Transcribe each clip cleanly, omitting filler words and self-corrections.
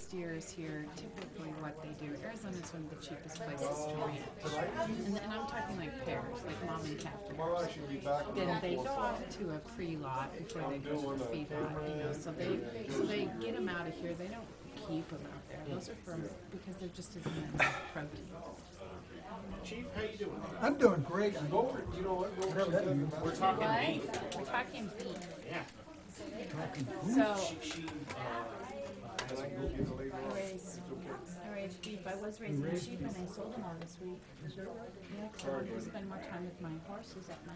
steers here, typically what they do, Arizona's one of the cheapest places to ranch. And I'm talking like pairs, like mom and calf pairs. Then they go off to a pre-lot before they go to the feedlot, you know, so they get them out of here. They don't keep them out there. Those are from, because there just isn't enough protein. Chief, how you doing? I'm doing great. Go over. You know what? We're talking beef. We're talking beef. Yeah. So, I raised beef. I was raising sheep and I sold them all this week. Yeah, because I wanted to spend more time with my horses at my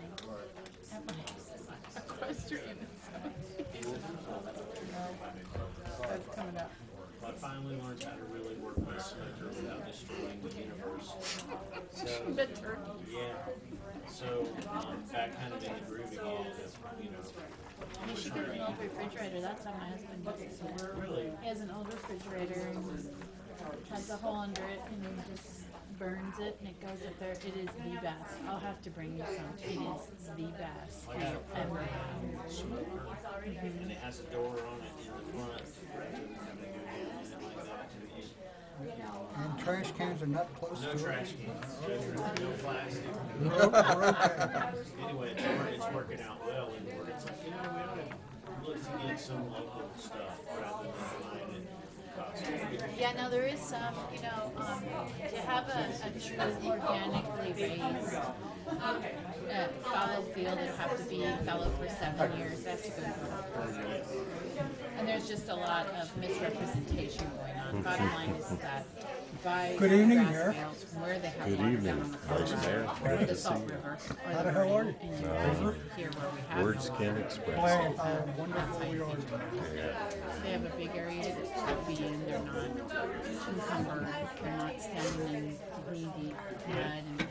equestrian. That's coming up. I finally learned how to really work my slicker without destroying the universe. So, The turkey. yeah. So, back kind of in the groove again, you know. You should get an old refrigerator. That's how my husband does it. Really? He has an old refrigerator and has a hole under it and he just burns it and it goes up there. It is the best. I'll have to bring you some. It is the best I got a ever. smoker, and it has a door on it in the front. And trash cans are not close No to it. trash cans, no plastic. Nope, we're okay. Anyway, it's working out well, and it's like, you know, we ought to look to get some local stuff rather than buying it. Yeah, no, there is some, you know, to have a true organically raised fallow field, it'll have to be fallow for 7 years. That's a good one. And there's just a lot of misrepresentation going on. Bottom line is that by Good evening, grass Mayor. fields where they have Good water evening, down on the Vice farm, Mayor. or Glad the to see Salt you. River, or How the the hell are rain, you? and here where we have Words no can't water. express. Playing how wonderful we are. They have a big area to be in. They're not encumbered. They're not standing in knee-deep mud and poop.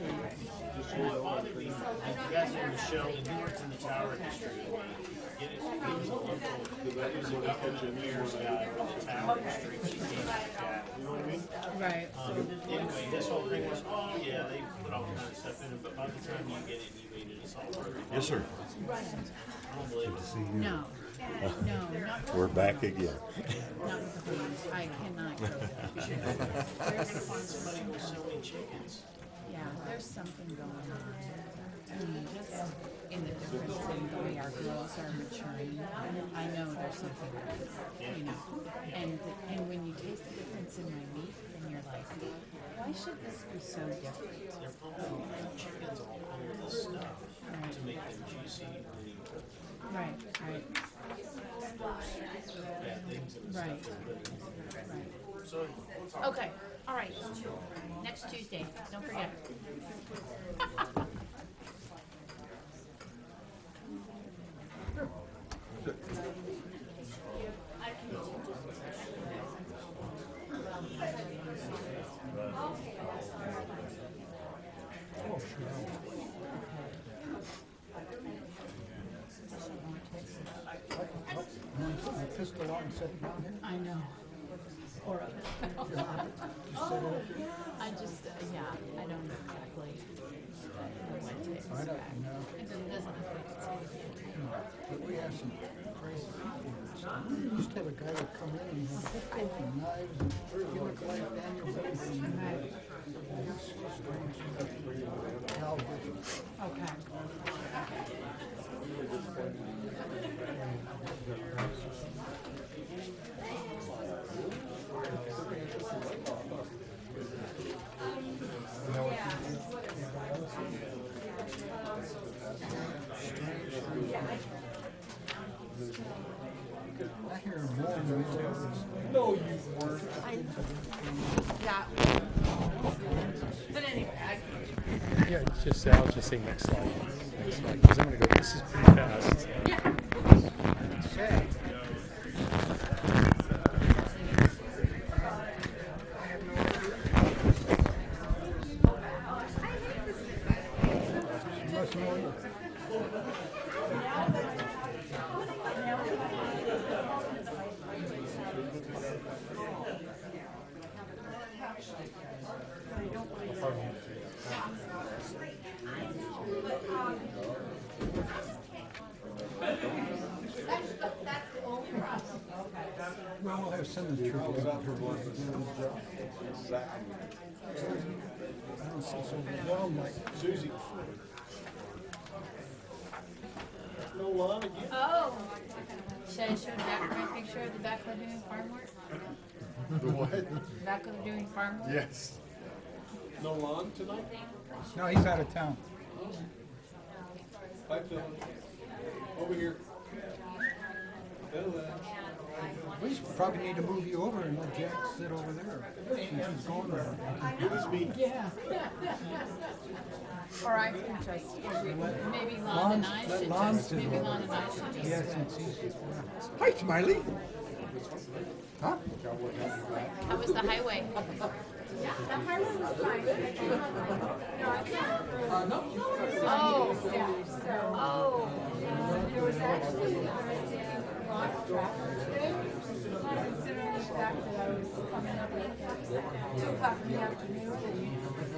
My father, you guys know Michelle, and he works in the tower industry. He was a local, he was a government affairs guy for the tower industry. She came back at, you know what I mean? Right. Anyway, this whole thing was, oh yeah, they put all kinds of stuff in it, but by the time you get it, you made it a salt river. Yes, sir. I don't believe it. See you. No. No, not We're back again. not with the horns. I cannot go there. Where are you gonna find somebody with so many chickens? Yeah, there's something going on. Just in the difference in the way our girls are maturing. I know there's something going on, you know. And when you taste the difference in my meat, then you're like, why should this be so different? They're pumping chickens all full of this stuff to make them juicy when you cook them. Right, right, Bad things in the right, stuff. right. So, Okay, all right. Next Tuesday, don't forget. I pistol out and set it down here. I know. Or of it. Just set it up here. I just, yeah, I don't exactly know what to expect. I don't know. It doesn't affect it. But we have some crazy people. We used to have a guy that come in and have pickles and knives and he looked like Daniel Baker. Right. Cal Bridges. Okay. I hear more and more. No, you weren't. Yeah. But anyway, Yeah, it's just, I'll just say next slide. Next slide, because I'm going to go, this is pretty fast. yeah. Sad. She must know you. That's send the trip out here. I don't see so well, like. Susie. No lawn again? Oh! Should I show Jack my picture of the backhoe doing farm work? The what? Backhoe doing farm work? Yes. No lawn tonight? No, he's out of town. Hi, Phil. Over here. Phil, We probably need to move you over and let Jack sit over there. He's going there. Good as me. Yeah. Or I can just, maybe Lon and I should just, maybe Lon and I should just. Yeah, since he's. Hi, Smiley. Huh? How was the highway? The highway was fine. No, I can't. Oh, So, there was actually a lot of traffic today, considering the fact that I was coming up at 2 o'clock in the afternoon and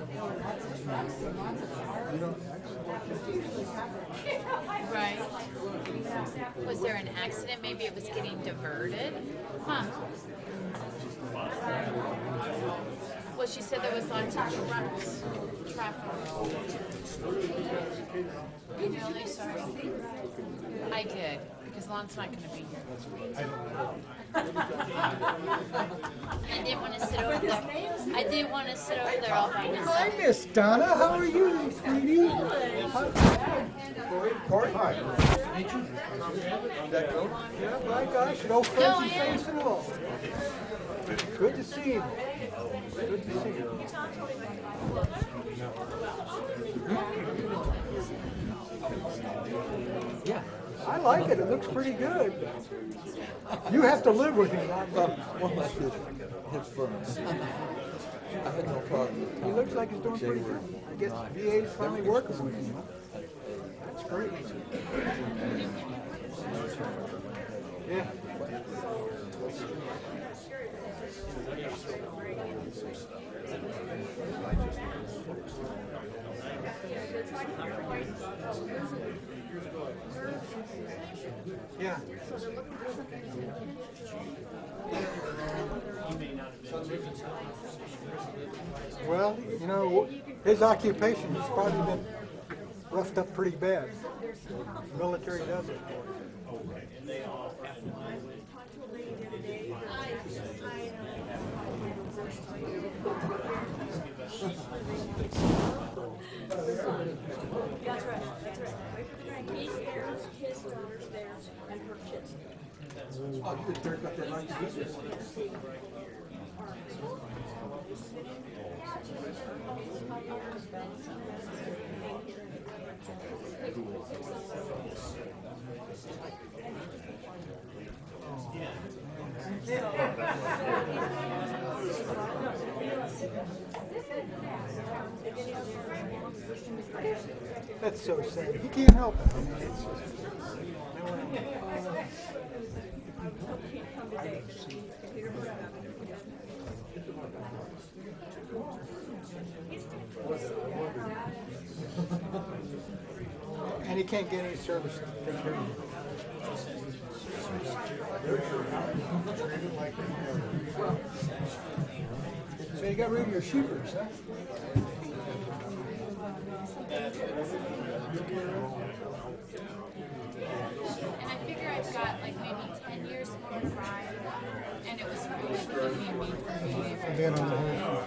there were lots of trucks and lots of cars. That usually happens. right. Was there an accident? Maybe it was getting diverted? Huh. Well, she said there was lots of trucks, traffic. I'm really sorry. I did, because Lon's not going to be here. I didn't want to sit over there. I didn't want to sit over there all by myself. Hi, Miss Donna. How are you, sweetie? Corey. Hi. Meet you. Yeah, my gosh, no fancy face at all. Good to see you. Good to see you. Yeah, I like it. It looks pretty good. You have to live with him. Well, that's his firm. I had no problem with Tom. He looks like he's doing pretty good. I guess VA's finally working with him. That's great. Yeah. Yeah. Well, you know, his occupation has probably been roughed up pretty bad. The military does it. That's right, that's right. He's theirs, his daughter's theirs, and her kids. Oh, you just got that nice visa. That's so sad. He can't help it. I mean, it's and he can't get any service to take care of him. So you got rid of your sheepers, huh? And I figure I've got like maybe 10 years more to ride, and it was really going to be made for me. Being on the horse.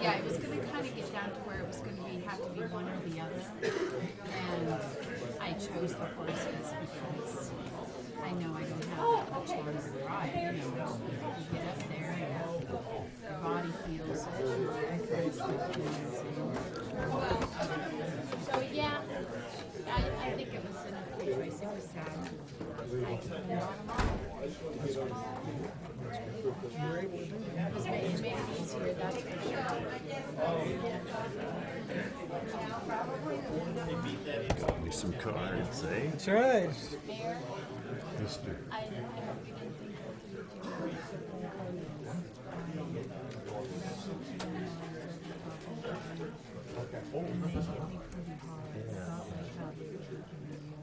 Yeah, it was going to kind of get down to where it was going to be have to be one or the other, and I chose the horses because I know I don't have that much longer to ride. You know, you get up there and your body feels it. And that kind of stuff. So yeah, I think it was a good choice. It was sad. I took them You were able to do that. it made it easier, that's for sure. Got me some cards, eh? That's right. Mister.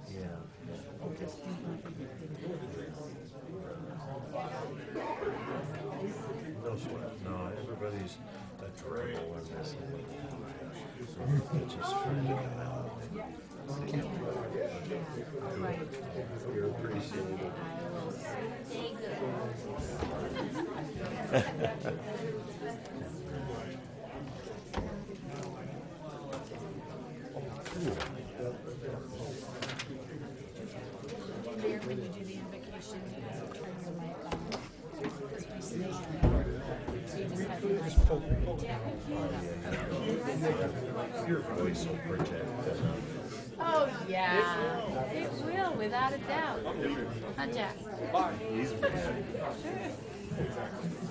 Yeah. No, everybody's adorable in this. They're just trying to get out. Right. You're appreciated. There, when you do the invocation, you have to turn your mic on. Because we stay on. So you just have to Your voice will protect them. Oh, yeah. It will, without a doubt. Huh, Jack? He's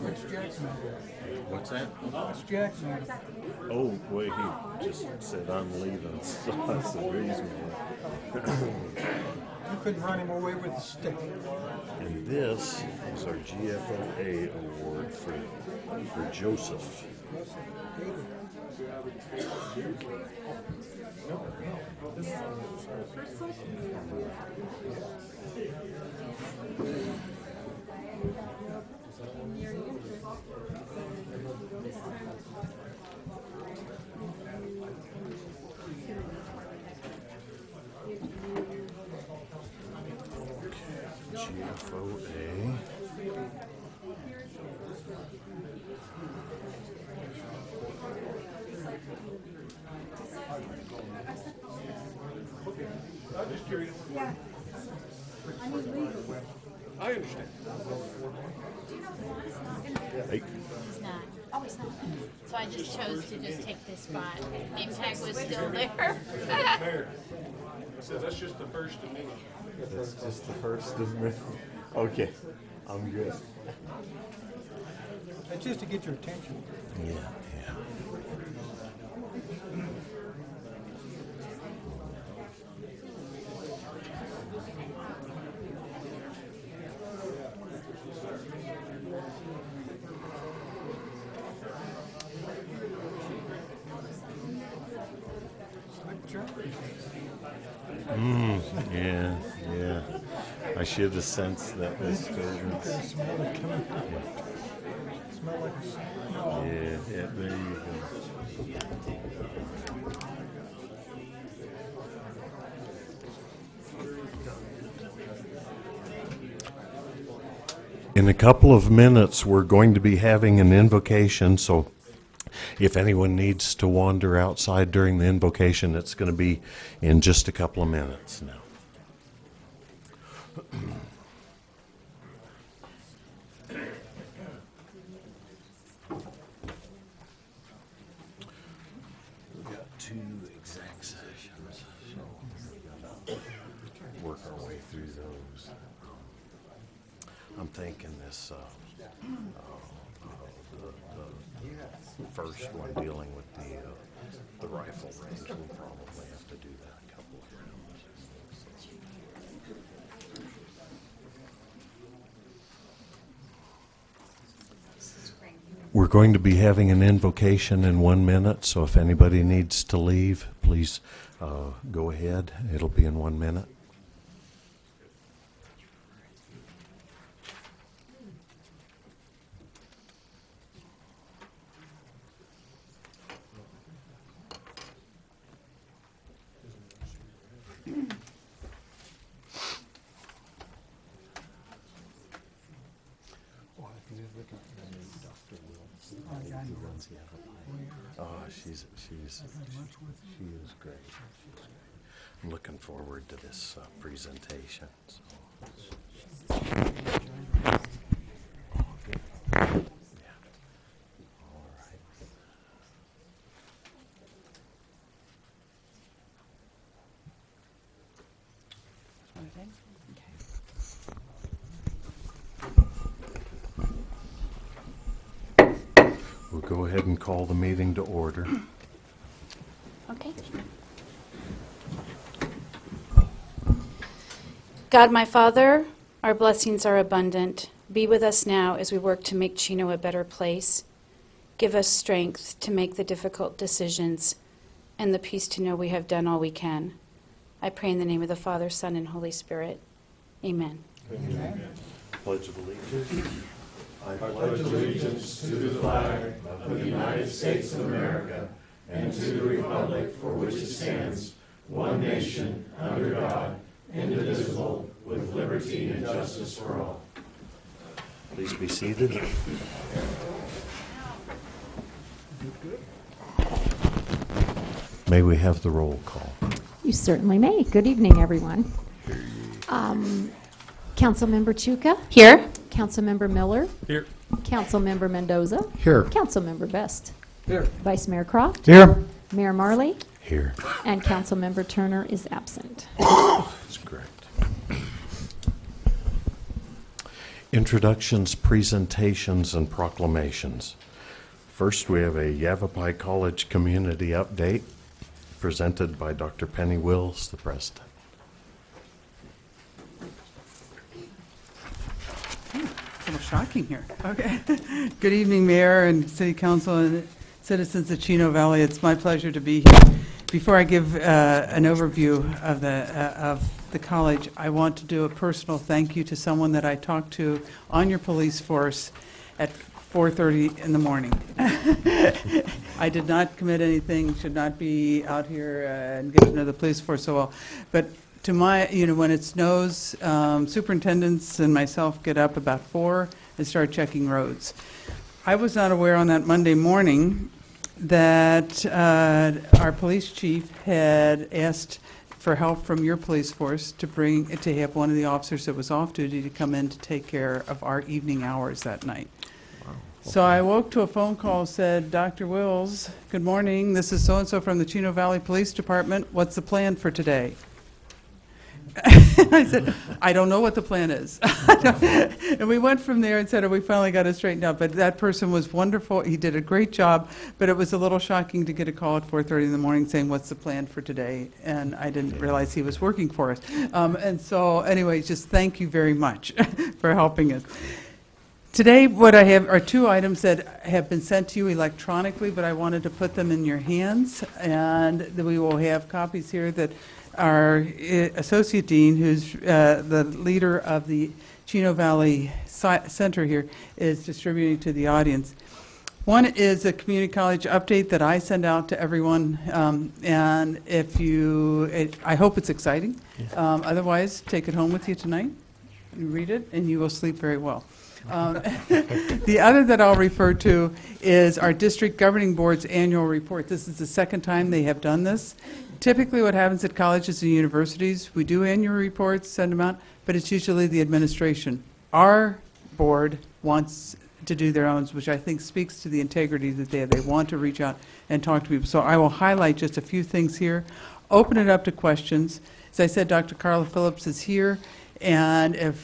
What's Jackson? What's that? What's Jackson? Oh, boy, he just said I'm leaving. So that's the reason. You couldn't run him away with a stick. And this is our GFOA award for Joseph. GFOA. I'm just curious. I understand. Hey. He's not. Oh, he's not. So I just chose to just take this spot. Name tag was still there. Fair. I said, that's just the first of many. That's just the first of me. Okay, I'm good. That's just to get your attention. Yeah, yeah. Yeah, yeah. I should have sensed that this fragrance. Smell it coming. Smell like a smell. Yeah, yeah, there you go. In a couple of minutes, we're going to be having an invocation, so if anyone needs to wander outside during the invocation, it's going to be in just a couple of minutes now. We've got 2 exact sessions, so we're going to work our way through those. I'm thinking this, the first one dealing with the rifle range, we'll probably have to do that a couple of rounds. We're going to be having an invocation in 1 minute, so if anybody needs to leave, please go ahead. It'll be in 1 minute. Oh, she is great. I'm looking forward to this presentation. So. Oh, good. Yeah. All right. We'll go ahead and call the meeting to order. Okay. God, my Father, our blessings are abundant. Be with us now as we work to make Chino a better place. Give us strength to make the difficult decisions and the peace to know we have done all we can. I pray in the name of the Father, Son, and Holy Spirit. Amen. Amen. Pledge of Allegiance. I pledge allegiance to the flag of the United States of America and to the republic for which it stands, one nation, under God, indivisible, with liberty and justice for all. Please be seated. May we have the roll call? You certainly may. Good evening, everyone. Councilmember Chuka? Here. Councilmember Miller? Here. Councilmember Mendoza? Here. Councilmember Best? Here. Vice Mayor Croft? Here. Mayor Marley? Here. And Councilmember Turner is absent. That's correct. Introductions, presentations, and proclamations. First, we have a Yavapai College community update presented by Dr. Penny Wills, the president. It's a little shocking here. Okay. Good evening, Mayor and City Council and citizens of Chino Valley. It's my pleasure to be here. Before I give an overview of the college, I want to do a personal thank you to someone that I talked to on your police force at 4:30 in the morning. I did not commit anything, should not be out here and get to know the police force so well. But to my, when it snows, superintendents and myself get up about 4 and start checking roads. I was not aware on that Monday morning that our police chief had asked for help from your police force to have one of the officers that was off duty to come in to take care of our evening hours that night. So I woke to a phone call, said, Dr. Wills, good morning, this is so-and-so from the Chino Valley Police Department, what's the plan for today? I said, I don't know what the plan is. And we went from there and said, we finally got it straightened out. But that person was wonderful. He did a great job. But it was a little shocking to get a call at 4:30 in the morning saying, what's the plan for today? And I didn't realize he was working for us. And so anyway, just thank you very much for helping us. Today, what I have are 2 items that have been sent to you electronically, but I wanted to put them in your hands. And we will have copies here that our Associate Dean, who's the leader of the Chino Valley Center here, is distributing to the audience. One is a community college update that I send out to everyone, and I hope it's exciting. Otherwise, take it home with you tonight, you read it, and you will sleep very well. The other that I'll refer to is our district governing board's annual report. This is the second time they have done this. Typically what happens at colleges and universities, we do annual reports, send them out, but it's usually the administration. Our board wants to do their own, which I think speaks to the integrity that they have. They want to reach out and talk to people. So I will highlight just a few things here, open it up to questions. As I said, Dr. Carla Phillips is here, and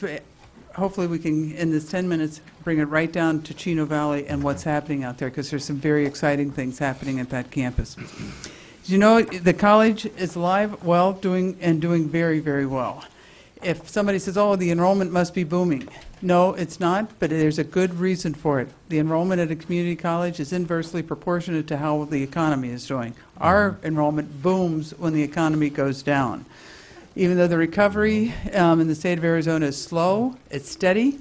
hopefully we can, in this 10 minutes, bring it right down to Chino Valley and what's happening out there, because there's some very exciting things happening at that campus. You know, the college is alive, well, doing very, very well. If somebody says, oh, the enrollment must be booming. No, it's not, but there's a good reason for it. The enrollment at a community college is inversely proportionate to how the economy is doing. Our enrollment booms when the economy goes down. Even though the recovery in the state of Arizona is slow, it's steady.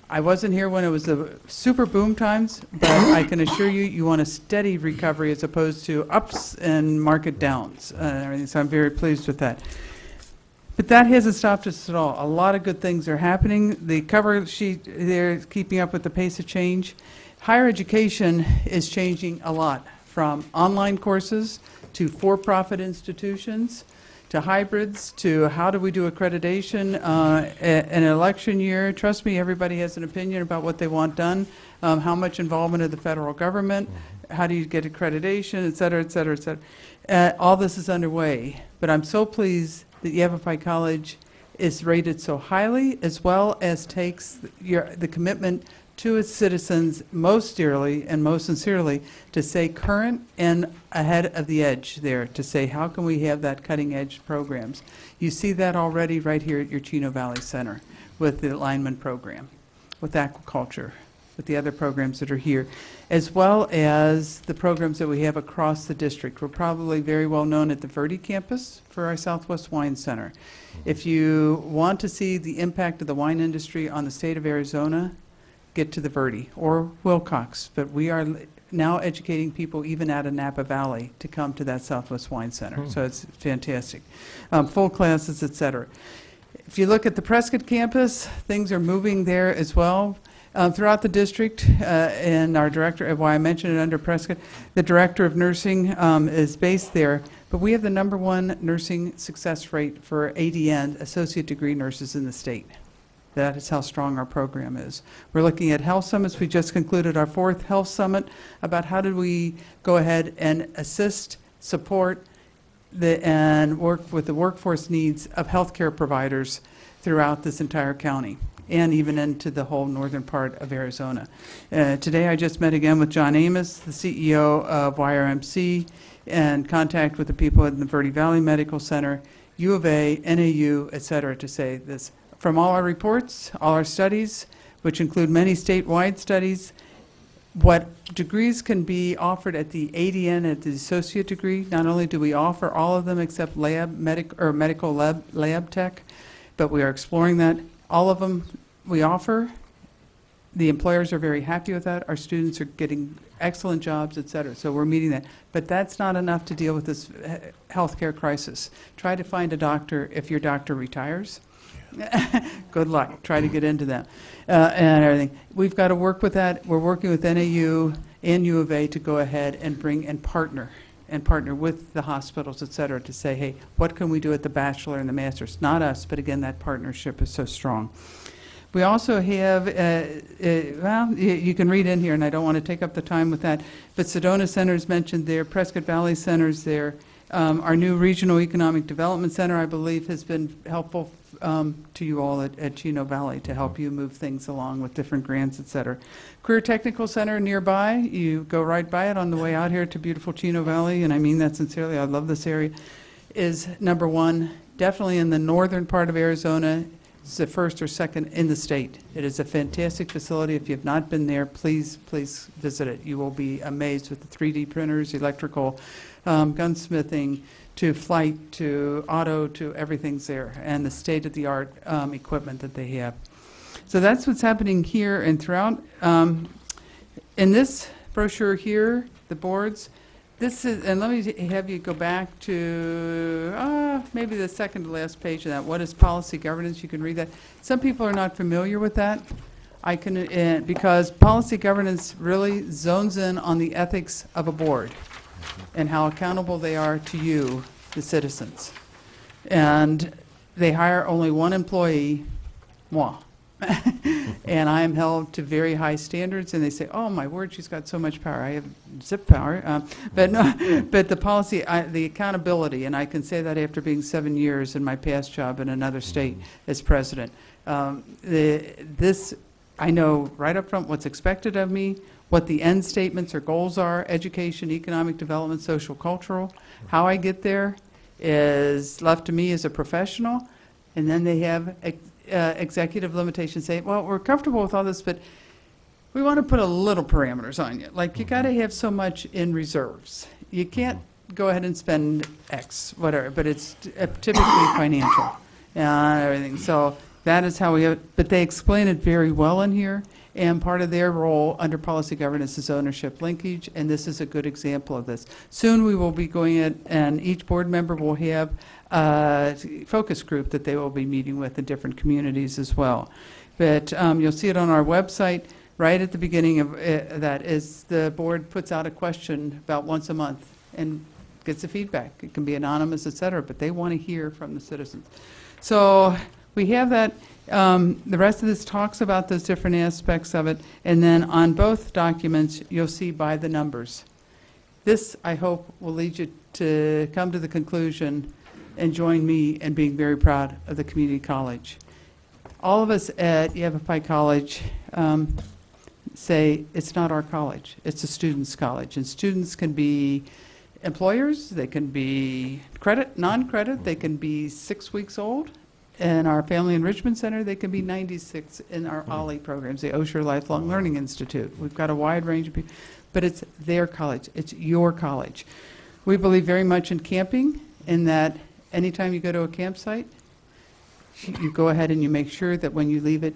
I wasn't here when it was the super boom times, but I can assure you, you want a steady recovery as opposed to ups and market downs. So I'm very pleased with that. But that hasn't stopped us at all. A lot of good things are happening. The cover sheet, they're keeping up with the pace of change. Higher education is changing a lot, from online courses to for-profit institutions, to hybrids, to how do we do accreditation in an election year. Trust me, everybody has an opinion about what they want done, how much involvement of the federal government, how do you get accreditation, et cetera, et cetera, et cetera. All this is underway, but I'm so pleased that Yavapai College is rated so highly, as well as takes the commitment to its citizens most dearly and most sincerely to stay current and ahead of the edge there, to say how can we have that cutting edge programs. You see that already right here at your Chino Valley Center with the alignment program, with aquaculture, with the other programs that are here, as well as the programs that we have across the district. We're probably very well known at the Verde campus for our Southwest Wine Center. If you want to see the impact of the wine industry on the state of Arizona, get to the Verde or Wilcox, but we are now educating people even out of Napa Valley to come to that Southwest Wine Center. So it's fantastic. Full classes, et cetera. If you look at the Prescott campus, things are moving there as well. Throughout the district, and our director, why I mentioned it under Prescott, the director of nursing is based there, but we have the #1 nursing success rate for ADN, associate degree nurses in the state. That is how strong our program is. We're looking at health summits. We just concluded our 4th health summit about how do we go ahead and assist, support, and work with the workforce needs of healthcare providers throughout this entire county, and even into the whole northern part of Arizona. Today I just met again with John Amos, the CEO of YRMC, and contact with the people at the Verde Valley Medical Center, U of A, NAU, et cetera, to say this. From all our reports, all our studies, which include many statewide studies, what degrees can be offered at the ADN at the associate degree, not only do we offer all of them except medical lab tech, but we are exploring that. All of them we offer. The employers are very happy with that. Our students are getting excellent jobs, et cetera. So we're meeting that. But that's not enough to deal with this healthcare crisis. Try to find a doctor if your doctor retires. Good luck. Try to get into that and everything. We've got to work with that. We're working with NAU and U of A to go ahead and bring and partner with the hospitals, et cetera, to say, hey, what can we do at the bachelor and the master's? Not us, but again, that partnership is so strong. We also have, well, you can read in here, and I don't want to take up the time with that, but Sedona Center's mentioned there, Prescott Valley Center's there. Our new Regional Economic Development Center, I believe, has been helpful to you all at Chino Valley to help you move things along with different grants, et cetera. Career Technical Center nearby, you go right by it on the way out here to beautiful Chino Valley, and I mean that sincerely, I love this area, is #1, definitely in the northern part of Arizona. It's the first or second in the state. It is a fantastic facility. If you have not been there, please visit it. You will be amazed with the 3D printers, electrical, gunsmithing, to flight, to auto, to everything's there, and the state-of-the-art equipment that they have. So that's what's happening here and throughout. In this brochure here, the boards, this is, and let me have you go back to maybe the second to last page of that. What is policy governance? You can read that. Some people are not familiar with that. I can, because policy governance really zones in on the ethics of a board and how accountable they are to you, the citizens. And they hire only one employee, moi. And I am held to very high standards, and they say, oh, my word, she's got so much power. I have zip power. But no, but the policy, the accountability, and I can say that after being 7 years in my past job in another state as president. This, I know right up front what's expected of me, what the end statements or goals are, education, economic development, social, cultural. How I get there is left to me as a professional, and then they have executive limitations say, well, we're comfortable with all this, but we want to put a little parameters on you. Like, you got to have so much in reserves. You can't go ahead and spend X, whatever, but it's typically financial and everything. So that is how we have it. But they explain it very well in here, and part of their role under policy governance is ownership linkage, and this is a good example of this. Soon we will be going in, and each board member will have a focus group that they will be meeting with in different communities as well. But you'll see it on our website. Right at the beginning of that is the board puts out a question about once a month and gets the feedback. It can be anonymous, et cetera, but they want to hear from the citizens. So we have that. The rest of this talks about those different aspects of it, and then on both documents you'll see by the numbers. This, I hope, will lead you to come to the conclusion and join me in being very proud of the community college. All of us at Yavapai College say it's not our college, it's a student's college, and students can be employers, they can be credit, non-credit, they can be 6 weeks old. In our Family Enrichment Center, they can be 96 in our OLLI programs, the Osher Lifelong Learning Institute. We've got a wide range of people, but it's their college, it's your college. We believe very much in camping, in that anytime you go to a campsite, you go ahead and you make sure that when you leave it,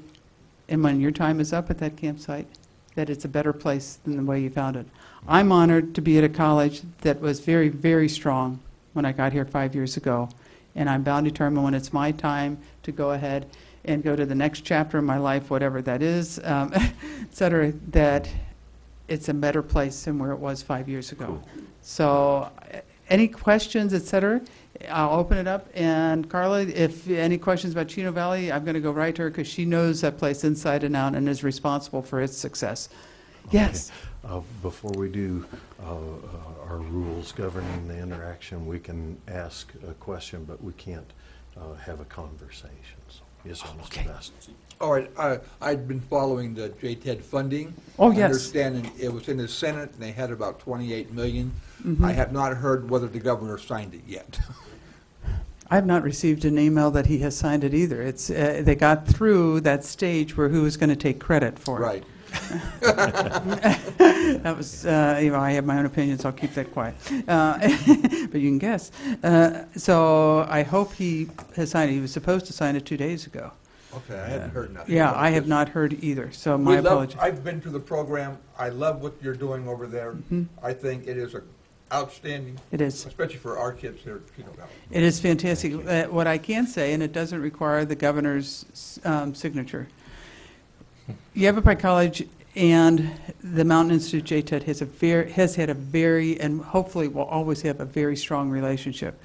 and when your time is up at that campsite, that it's a better place than the way you found it. I'm honored to be at a college that was very, very strong when I got here 5 years ago, and I'm bound determined when it's my time to go ahead and go to the next chapter of my life, whatever that is, et cetera, that it's a better place than where it was 5 years ago. So any questions, et cetera, I'll open it up. And Carla, if any questions about Chino Valley, I'm going to go right to her because she knows that place inside and out and is responsible for its success. Yes. Before we do our rules governing the interaction, we can ask a question, but we can't have a conversation. So, yes, Mr. Best. All right, I've been following the JTED funding. Oh, yes. Understanding it was in the Senate, and they had about 28 million. Mm-hmm. I have not heard whether the governor signed it yet. I have not received an email that he has signed it either. It's they got through that stage where who was going to take credit for it. Right. That was, I have my own opinions, I'll keep that quiet. But you can guess. So I hope he has signed it. He was supposed to sign it 2 days ago. Okay, I haven't heard nothing. Yeah, I have not heard either, so my apologies. I've been to the program. I love what you're doing over there. Mm-hmm. I think it is outstanding. It is. Especially for our kids here at Chino Valley. It is fantastic. What I can say, and it doesn't require the governor's signature, Yavapai College and the Mountain Institute JTED has had a very, and hopefully will always have a very strong relationship.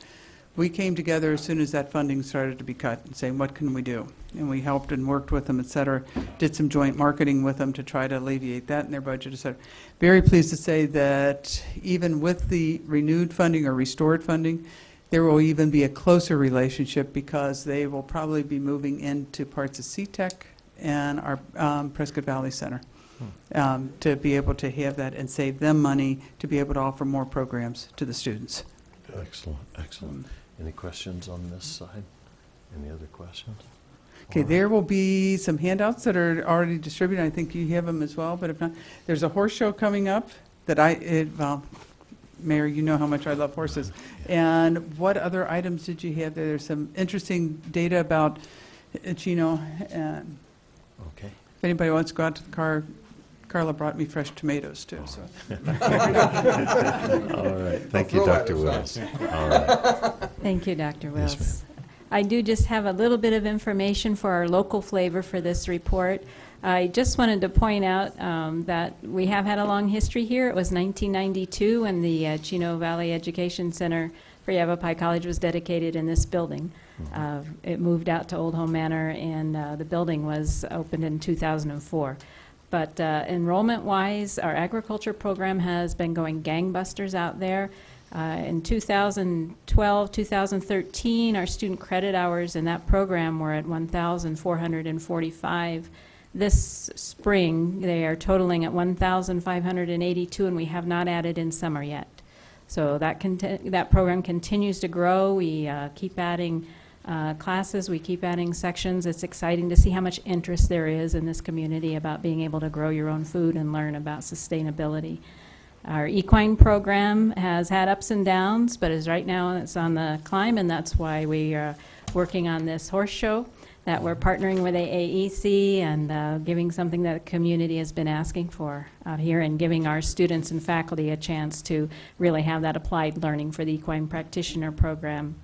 We came together as soon as that funding started to be cut and saying, what can we do? And we helped and worked with them, et cetera, did some joint marketing with them to try to alleviate that in their budget, et cetera. Very pleased to say that even with the renewed funding or restored funding, there will even be a closer relationship because they will probably be moving into parts of CTEC and our Prescott Valley Center to be able to have that and save them money to be able to offer more programs to the students. Excellent, excellent. Any questions on this side? Any other questions? Okay, there will be some handouts that are already distributed. I think you have them as well, but if not, there's a horse show coming up that well, Mayor, you know how much I love horses. And what other items did you have there? There's some interesting data about Chino. And okay. If anybody wants to go out to the car, Carla brought me fresh tomatoes too. So. All right. Thank you, Dr. Wills. All right. Thank you, Dr. Wills. Yes, I do just have a little bit of information for our local flavor for this report. I just wanted to point out that we have had a long history here. It was 1992 when the Chino Valley Education Center for Yavapai College was dedicated in this building. It moved out to Old Home Manor, and the building was opened in 2004. But enrollment-wise, our agriculture program has been going gangbusters out there. In 2012, 2013, our student credit hours in that program were at 1,445. This spring, they are totaling at 1,582, and we have not added in summer yet. So that program continues to grow. We keep adding classes, we keep adding sections. It's exciting to see how much interest there is in this community about being able to grow your own food and learn about sustainability. Our equine program has had ups and downs, but is right now it's on the climb, and that's why we are working on this horse show that we're partnering with AAEC and giving something that the community has been asking for out here, and giving our students and faculty a chance to really have that applied learning for the equine practitioner program.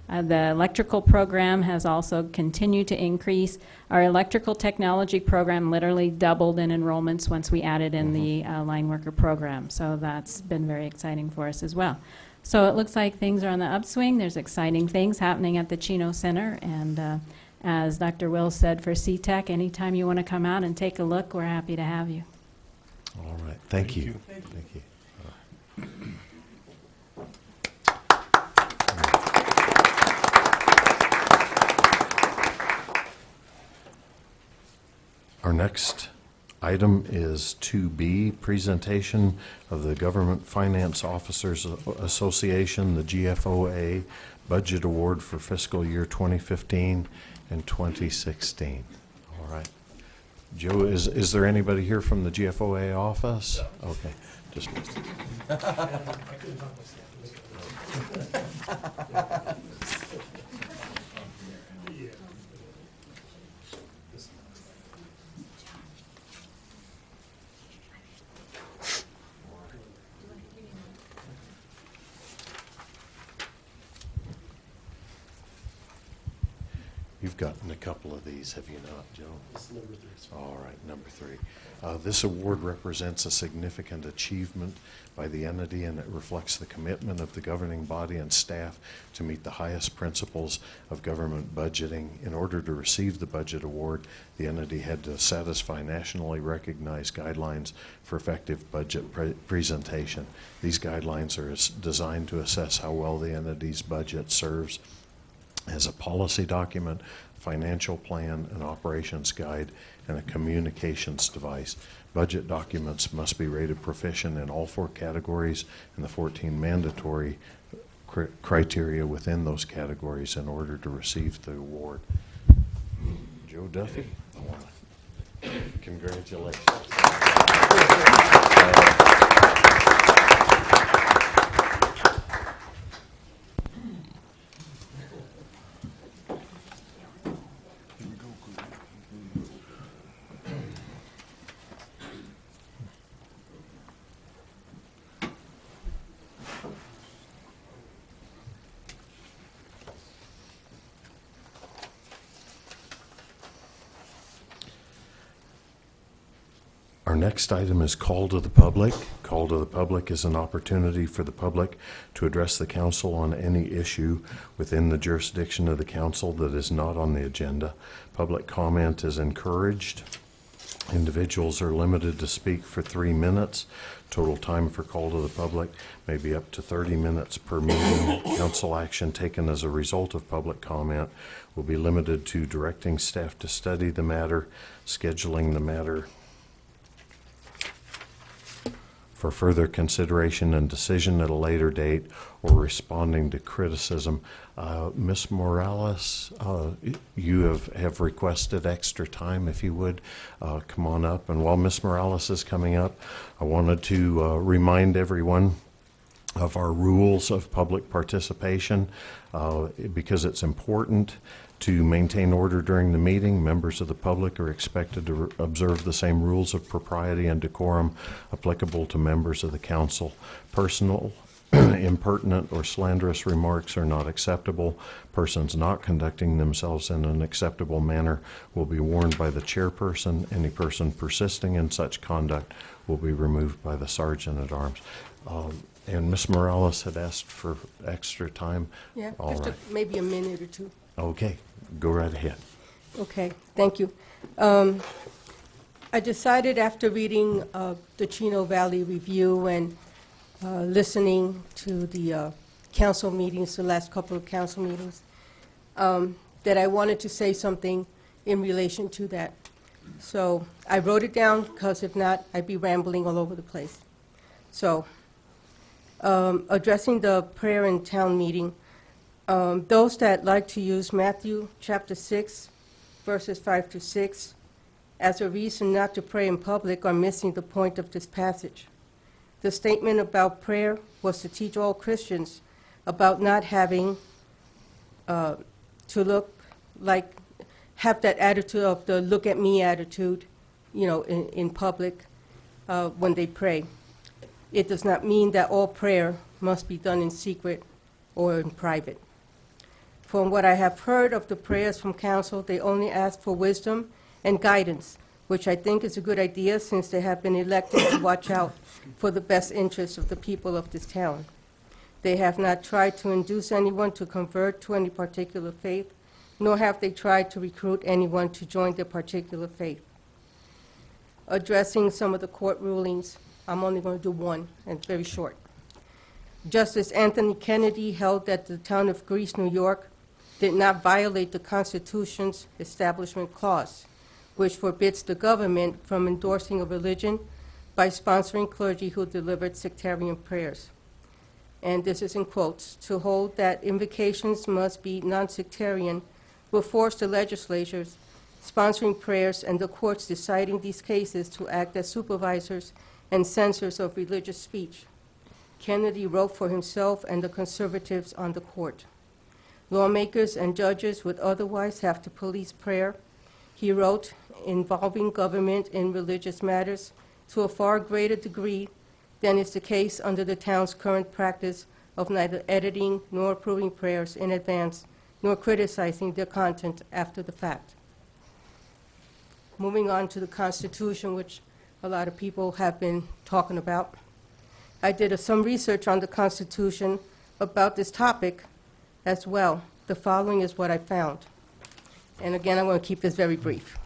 The electrical program has also continued to increase. Our electrical technology program literally doubled in enrollments once we added in the line worker program. So that's been very exciting for us as well. So it looks like things are on the upswing. There's exciting things happening at the Chino Center. And as Dr. Wills said, for CTEC, anytime you want to come out and take a look, we're happy to have you. All right. Thank you. Thank you. Our next item is 2B, presentation of the Government Finance Officers Association, the GFOA, Budget Award for fiscal year 2015 and 2016. All right. Joe, is there anybody here from the GFOA office? Okay. Just You've gotten a couple of these, have you not, Joe? It's number 3. All right, number 3. This award represents a significant achievement by the entity, and it reflects the commitment of the governing body and staff to meet the highest principles of government budgeting. In order to receive the budget award, the entity had to satisfy nationally recognized guidelines for effective budget presentation. These guidelines are designed to assess how well the entity's budget serves as a policy document, financial plan, an operations guide, and a communications device. Budget documents must be rated proficient in all 4 categories and the 14 mandatory criteria within those categories in order to receive the award. Joe Duffy, I want to congratulations. Our next item is call to the public. Call to the public is an opportunity for the public to address the council on any issue within the jurisdiction of the council that is not on the agenda. Public comment is encouraged. Individuals are limited to speak for 3 minutes. Total time for call to the public may be up to 30 minutes per meeting. Council action taken as a result of public comment will be limited to directing staff to study the matter, scheduling the matter for further consideration and decision at a later date, or responding to criticism. Ms. Morales, you have requested extra time. If you would, come on up. And while Ms. Morales is coming up, I wanted to remind everyone of our rules of public participation because it's important to maintain order during the meeting. Members of the public are expected to observe the same rules of propriety and decorum applicable to members of the council. Personal, impertinent, or slanderous remarks are not acceptable. Persons not conducting themselves in an acceptable manner will be warned by the chairperson. Any person persisting in such conduct will be removed by the sergeant at arms. And Ms. Morales had asked for extra time. Yeah, All just right. maybe a minute or 2. Okay, go right ahead. Okay, thank you. I decided after reading the Chino Valley Review and listening to the council meetings, the last couple of council meetings, that I wanted to say something in relation to that. So I wrote it down because if not, I'd be rambling all over the place. So addressing the prayer in town meeting, those that like to use Matthew chapter 6, verses 5 to 6, as a reason not to pray in public are missing the point of this passage. The statement about prayer was to teach all Christians about not having to have that attitude of the look at me attitude, in public when they pray. It does not mean that all prayer must be done in secret or in private. From what I have heard of the prayers from council, they only ask for wisdom and guidance, which I think is a good idea since they have been elected to watch out for the best interests of the people of this town. They have not tried to induce anyone to convert to any particular faith, nor have they tried to recruit anyone to join their particular faith. Addressing some of the court rulings, I'm only going to do one, and it's very short. Justice Anthony Kennedy held that the town of Greece, New York, did not violate the Constitution's Establishment Clause, which forbids the government from endorsing a religion by sponsoring clergy who delivered sectarian prayers. And this is in quotes. To hold that invocations must be non-sectarian will force the legislatures sponsoring prayers and the courts deciding these cases to act as supervisors and censors of religious speech. Kennedy wrote for himself and the conservatives on the court. Lawmakers and judges would otherwise have to police prayer, he wrote, involving government in religious matters to a far greater degree than is the case under the town's current practice of neither editing nor approving prayers in advance nor criticizing their content after the fact. Moving on to the Constitution, which a lot of people have been talking about. I did some research on the Constitution about this topic as well. The following is what I found. And again, I'm going to keep this very brief.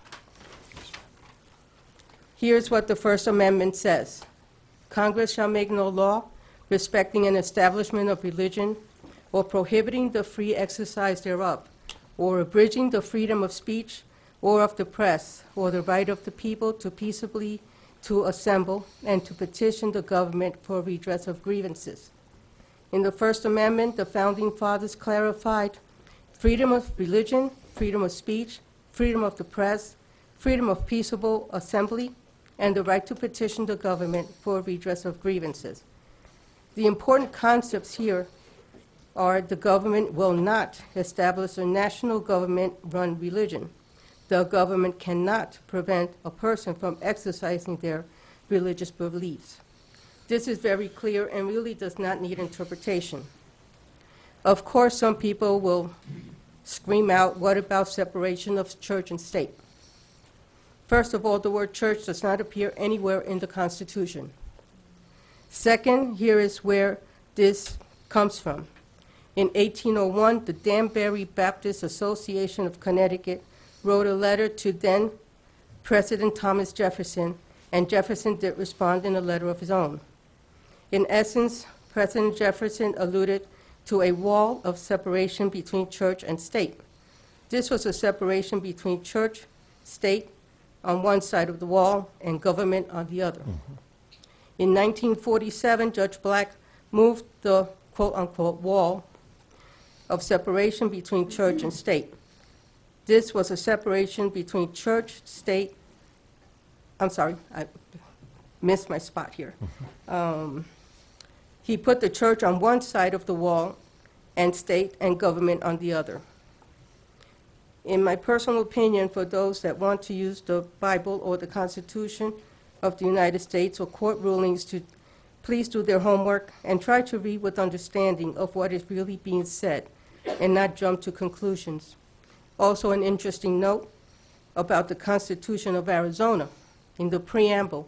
Here's what the First Amendment says. Congress shall make no law respecting an establishment of religion or prohibiting the free exercise thereof, or abridging the freedom of speech or of the press, or the right of the people to peaceably to assemble and to petition the government for redress of grievances. In the First Amendment, the Founding Fathers clarified freedom of religion, freedom of speech, freedom of the press, freedom of peaceable assembly, and the right to petition the government for redress of grievances. The important concepts here are the government will not establish a national government-run religion. The government cannot prevent a person from exercising their religious beliefs. This is very clear and really does not need interpretation. Of course, some people will scream out, what about separation of church and state? First of all, the word church does not appear anywhere in the Constitution. Second, here is where this comes from. In 1801, the Danbury Baptist Association of Connecticut wrote a letter to then President Thomas Jefferson, and Jefferson did respond in a letter of his own. In essence, President Jefferson alluded to a wall of separation between church and state. This was a separation between church, state on one side of the wall, and government on the other. In 1947, Judge Black moved the quote-unquote wall of separation between church and state. This was a separation between church, state, I'm sorry, I missed my spot here. He put the church on one side of the wall and state and government on the other. In my personal opinion, for those that want to use the Bible or the Constitution of the United States or court rulings to please do their homework and try to read with understanding of what is really being said and not jump to conclusions. Also, an interesting note about the Constitution of Arizona. In the preamble,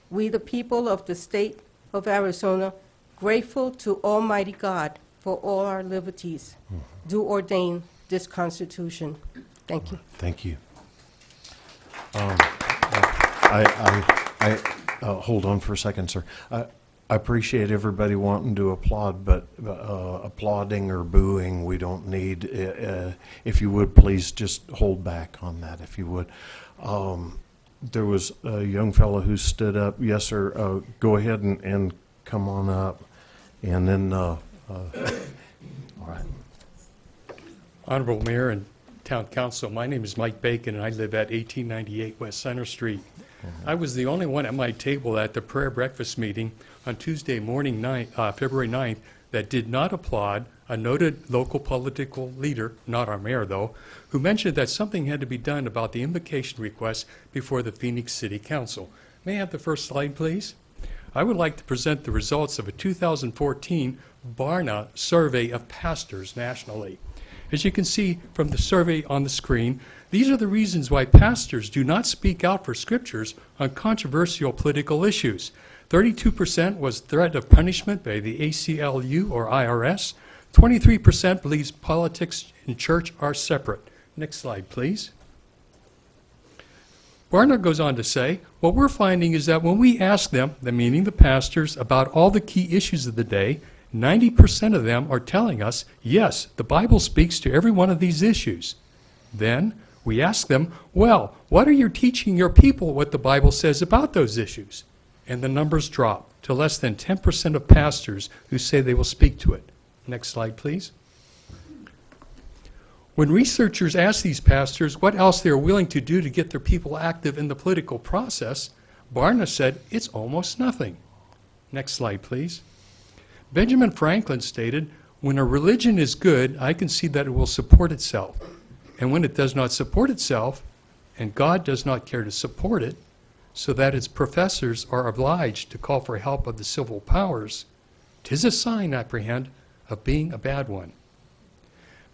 we the people of the state of Arizona, grateful to Almighty God for all our liberties, do ordain this Constitution. Thank you. Thank you. Hold on for a second, sir. I appreciate everybody wanting to applaud, but applauding or booing, we don't need. If you would, please just hold back on that, if you would. There was a young fellow who stood up. Yes, sir. Go ahead and come on up. And then, all right. Honorable Mayor and Town Council, my name is Mike Bacon, and I live at 1898 West Center Street. I was the only one at my table at the prayer breakfast meeting on Tuesday morning, February 9th, that did not applaud a noted local political leader, not our mayor though, who mentioned that something had to be done about the invocation request before the Phoenix City Council. May I have the first slide, please? I would like to present the results of a 2014 Barna survey of pastors nationally. As you can see from the survey on the screen, these are the reasons why pastors do not speak out for scriptures on controversial political issues. 32% was threat of punishment by the ACLU or IRS. 23% believes politics and church are separate. Next slide, please. Barna goes on to say, what we're finding is that when we ask them, meaning the pastors, about all the key issues of the day, 90% of them are telling us, yes, the Bible speaks to every one of these issues. Then we ask them, well, what are you teaching your people what the Bible says about those issues? And the numbers drop to less than 10% of pastors who say they will speak to it. Next slide, please. When researchers ask these pastors what else they are willing to do to get their people active in the political process, Barna said it's almost nothing. Next slide, please. Benjamin Franklin stated, when a religion is good, I can see that it will support itself. And when it does not support itself, and God does not care to support it, so that its professors are obliged to call for help of the civil powers, 'tis a sign, apprehend, of being a bad one.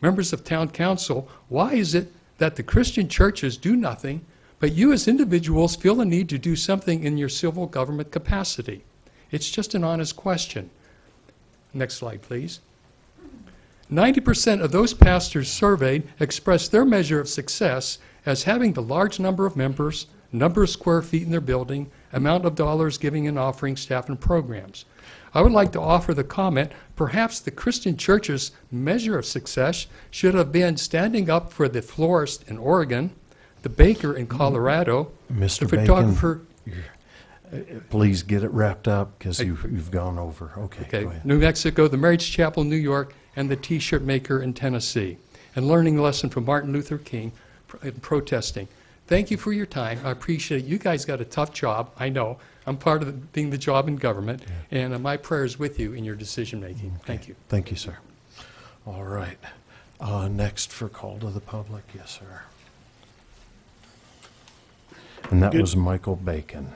members of town council, why is it that the Christian churches do nothing, but you as individuals feel the need to do something in your civil government capacity? It's just an honest question. Next slide, please. 90% of those pastors surveyed expressed their measure of success as having the large number of members, number of square feet in their building, amount of dollars giving and offering, staff, and programs. I would like to offer the comment, perhaps the Christian church's measure of success should have been standing up for the florist in Oregon, the baker in Colorado, Mr. the photographer. Bacon, please get it wrapped up because you've gone over. Okay, go ahead. New Mexico, the Marriage Chapel, New York, and the T-shirt maker in Tennessee. And learning a lesson from Martin Luther King in protesting. Thank you for your time. I appreciate it. You guys got a tough job. I know. I'm part of being the job in government, and my prayer is with you in your decision making. Okay. Thank you. Thank you, sir. All right. Next for call to the public. Yes, sir. And that was Michael Bacon.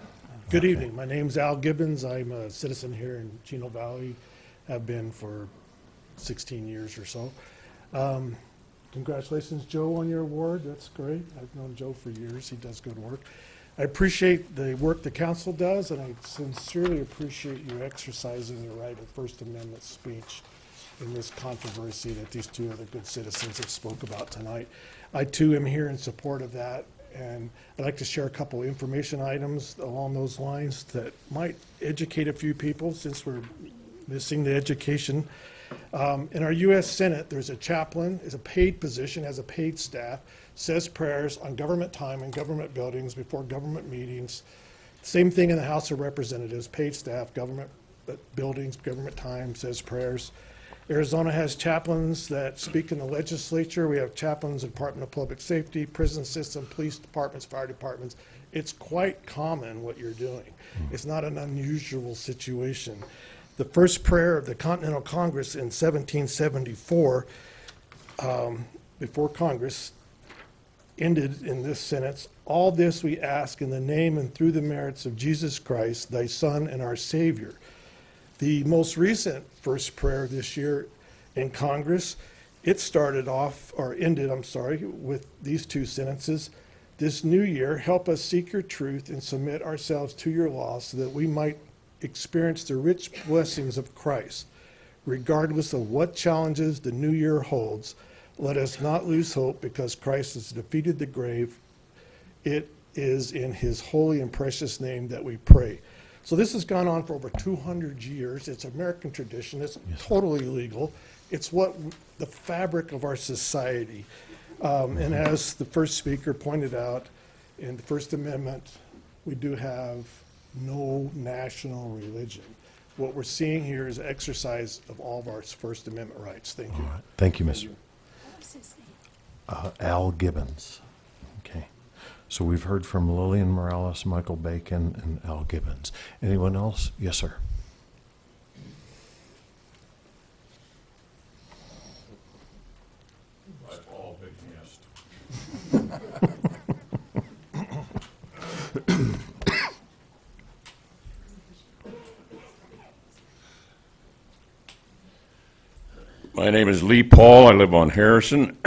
Good evening. My name's Al Gibbons. I'm a citizen here in Chino Valley. Have been for 16 years or so. Congratulations, Joe, on your award. That's great. I've known Joe for years. He does good work. I appreciate the work the council does, and I sincerely appreciate you exercising your right of First Amendment speech in this controversy that these two other good citizens have spoke about tonight. I, too, am here in support of that, and I'd like to share a couple of information items along those lines that might educate a few people since we're missing the education. In our U.S. Senate, there's a chaplain, is a paid position, has a paid staff, says prayers on government time in government buildings before government meetings. Same thing in the House of Representatives, paid staff, government buildings, government time, says prayers. Arizona has chaplains that speak in the legislature. We have chaplains in Department of Public Safety, prison system, police departments, fire departments. It's quite common what you're doing. It's not an unusual situation. The first prayer of the Continental Congress in 1774, before Congress, ended in this sentence: all this we ask in the name and through the merits of Jesus Christ, thy Son and our Savior. The most recent first prayer this year in Congress, it started off, or ended, I'm sorry, with these two sentences: this new year, help us seek your truth and submit ourselves to your law so that we might experience the rich blessings of Christ. Regardless of what challenges the new year holds, let us not lose hope because Christ has defeated the grave. It is in his holy and precious name that we pray. So this has gone on for over 200 years. It's American tradition. It's totally legal. It's what the fabric of our society. And as the first speaker pointed out, in the First Amendment, we do have no national religion. What we're seeing here is exercise of all of our First Amendment rights. Thank you. All right. Thank you, Mr. Al Gibbons. Okay. So we've heard from Lillian Morales, Michael Bacon, and Al Gibbons. Anyone else? Yes, sir. All big missed. My name is Lee Paul. I live on Harrison.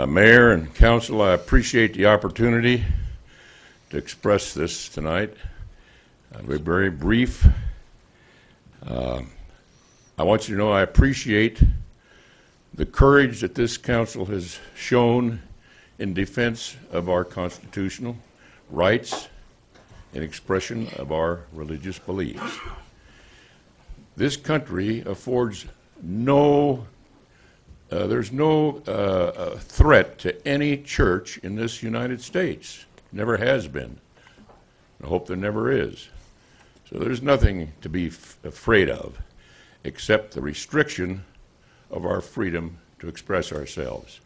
Mayor and council, I appreciate the opportunity to express this tonight. I'll be very brief. I want you to know I appreciate the courage that this council has shown in defense of our constitutional rights and expression of our religious beliefs. This country affords there's no threat to any church in this United States. Never has been. I hope there never is. So there's nothing to be afraid of except the restriction of our freedom to express ourselves.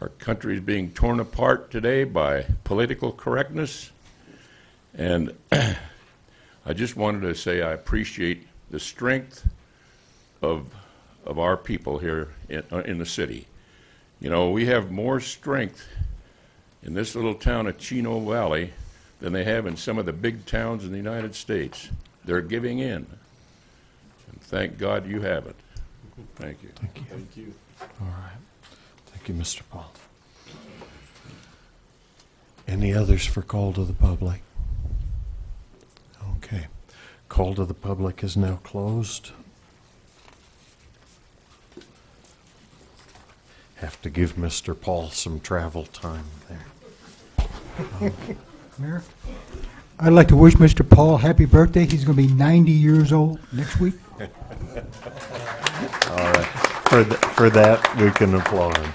Our country is being torn apart today by political correctness, and I just wanted to say I appreciate the strength of our people here in the city. You know, we have more strength in this little town of Chino Valley than they have in some of the big towns in the United States. They're giving in, and thank God you have it. Thank you. Thank you. Thank you. All right. Thank you, Mr. Paul. Any others for call to the public? Okay. Call to the public is now closed. Have to give Mr. Paul some travel time there. Mayor, I'd like to wish Mr. Paul happy birthday. He's going to be 90 years old next week. All right. For that, we can applaud him.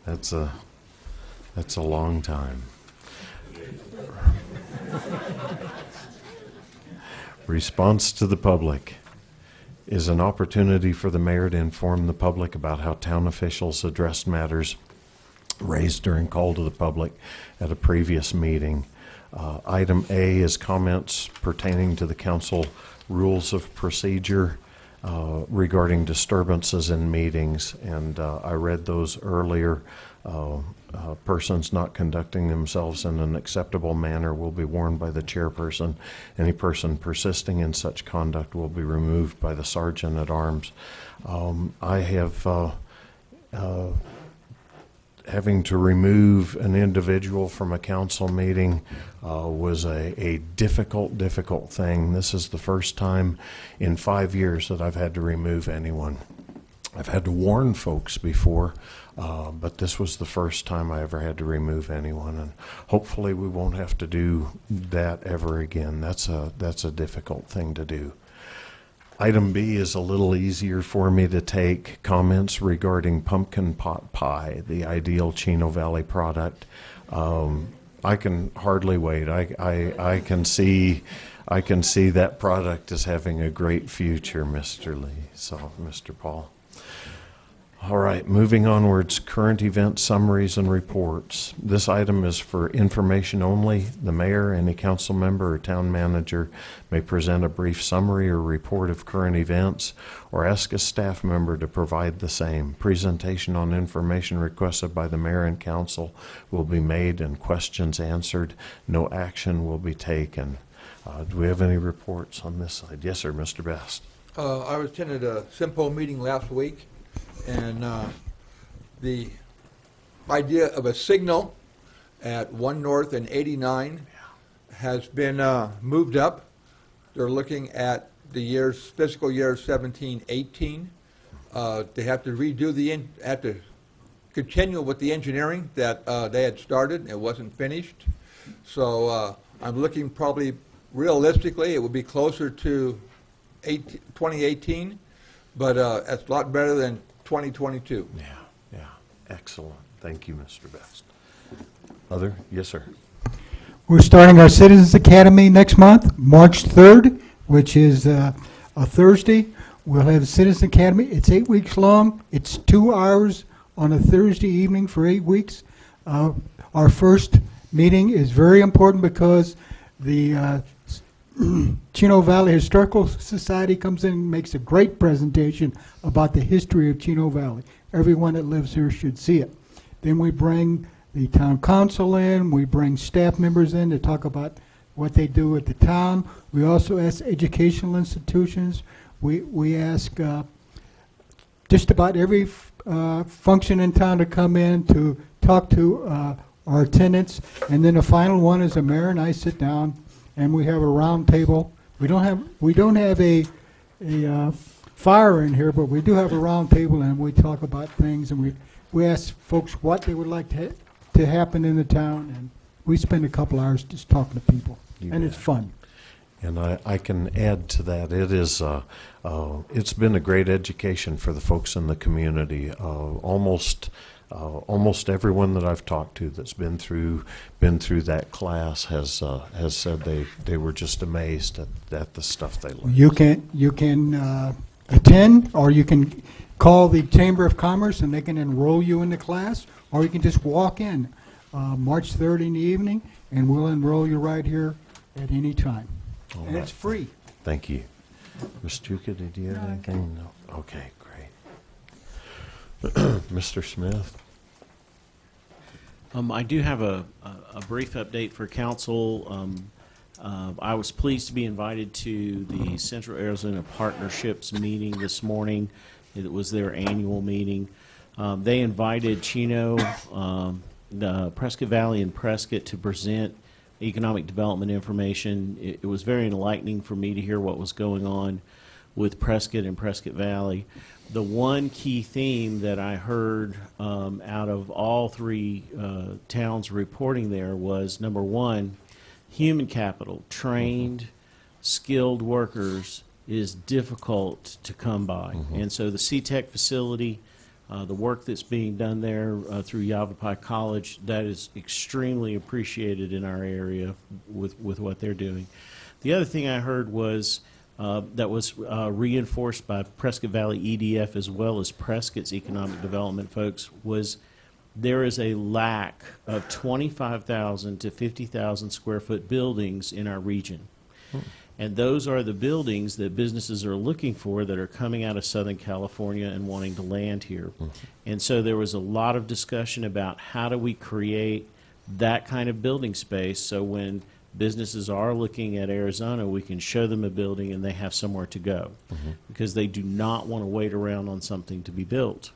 That's a long time. Response to the public is an opportunity for the mayor to inform the public about how town officials addressed matters raised during call to the public at a previous meeting. Item A is comments pertaining to the council rules of procedure regarding disturbances in meetings, and I read those earlier. Persons not conducting themselves in an acceptable manner will be warned by the chairperson. Any person persisting in such conduct will be removed by the sergeant at arms. I have having to remove an individual from a council meeting was a difficult thing. This is the first time in 5 years that I've had to remove anyone. I've had to warn folks before, but this was the first time I ever had to remove anyone, and hopefully we won't have to do that ever again. That's a difficult thing to do. Item B is a little easier for me to take. Comments regarding pumpkin pot pie, the ideal Chino Valley product. I can hardly wait. I can see that product as having a great future, Mr. Lee. So, Mr. Paul. All right, moving onwards, current event summaries and reports. This item is for information only. The mayor, any council member, or town manager may present a brief summary or report of current events or ask a staff member to provide the same. Presentation on information requested by the mayor and council will be made and questions answered. No action will be taken. Do we have any reports on this side? Yes, sir, Mr. Best. I attended a SIMPO meeting last week, and the idea of a signal at 1 North and 89 has been moved up. They're looking at the fiscal year 17-18. They have to redo have to continue with the engineering that they had started. It wasn't finished. So I'm looking probably realistically it would be closer to 2018, but it's a lot better than 2022. Yeah, excellent. Thank you, Mr. Best. Other? Yes, sir. We're starting our Citizens Academy next month, March 3rd, which is a Thursday. We'll have the Citizens Academy. It's 8 weeks long. It's 2 hours on a Thursday evening for 8 weeks. Our first meeting is very important because the Chino Valley Historical Society comes in and makes a great presentation about the history of Chino Valley. Everyone that lives here should see it. Then we bring the town council in, we bring staff members in to talk about what they do at the town. We also ask educational institutions. We ask just about every function in town to come in to talk to our attendants. And then the final one is the mayor and I sit down and we have a round table. We don't have a fire in here, but we do have a round table, and we talk about things, and we ask folks what they would like to happen in the town, and we spend a couple hours just talking to people, and it's fun. And I can add to that. It is it's been a great education for the folks in the community. Almost everyone that I've talked to that's been through that class has said they were just amazed at the stuff they learned. You can attend, or you can call the Chamber of Commerce and they can enroll you in the class, or you can just walk in March 3rd in the evening, and we'll enroll you right here at any time. And it's free. Thank you. Ms. Juka, did you have anything? No. Okay, great. Mr. Smith? I do have a brief update for council. I was pleased to be invited to the Central Arizona Partnerships meeting this morning. It was their annual meeting. They invited Chino, the Prescott Valley and Prescott to present economic development information. It was very enlightening for me to hear what was going on with Prescott and Prescott Valley. The one key theme that I heard out of all three towns reporting there was, number one, human capital, trained, skilled workers is difficult to come by. And so the CTEC facility, the work that's being done there through Yavapai College, that is extremely appreciated in our area with what they're doing. The other thing I heard was that was reinforced by Prescott Valley EDF as well as Prescott's economic development folks was there is a lack of 25,000 to 50,000 square foot buildings in our region. And those are the buildings that businesses are looking for that are coming out of Southern California and wanting to land here. And so there was a lot of discussion about how do we create that kind of building space so when businesses are looking at Arizona, we can show them a building and they have somewhere to go because they do not want to wait around on something to be built.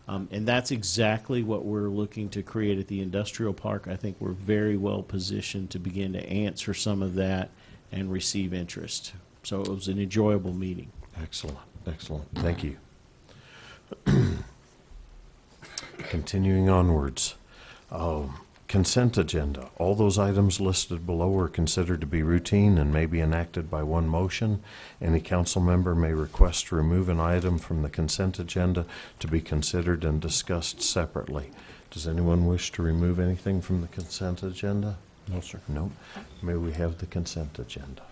And that's exactly what we're looking to create at the industrial park. I think we're very well positioned to begin to answer some of that and receive interest. So it was an enjoyable meeting. Excellent, excellent. Thank you. Continuing onwards. Consent agenda. All those items listed below are considered to be routine and may be enacted by one motion. Any council member may request to remove an item from the consent agenda to be considered and discussed separately. Does anyone wish to remove anything from the consent agenda? No, sir. No. May we have the consent agenda?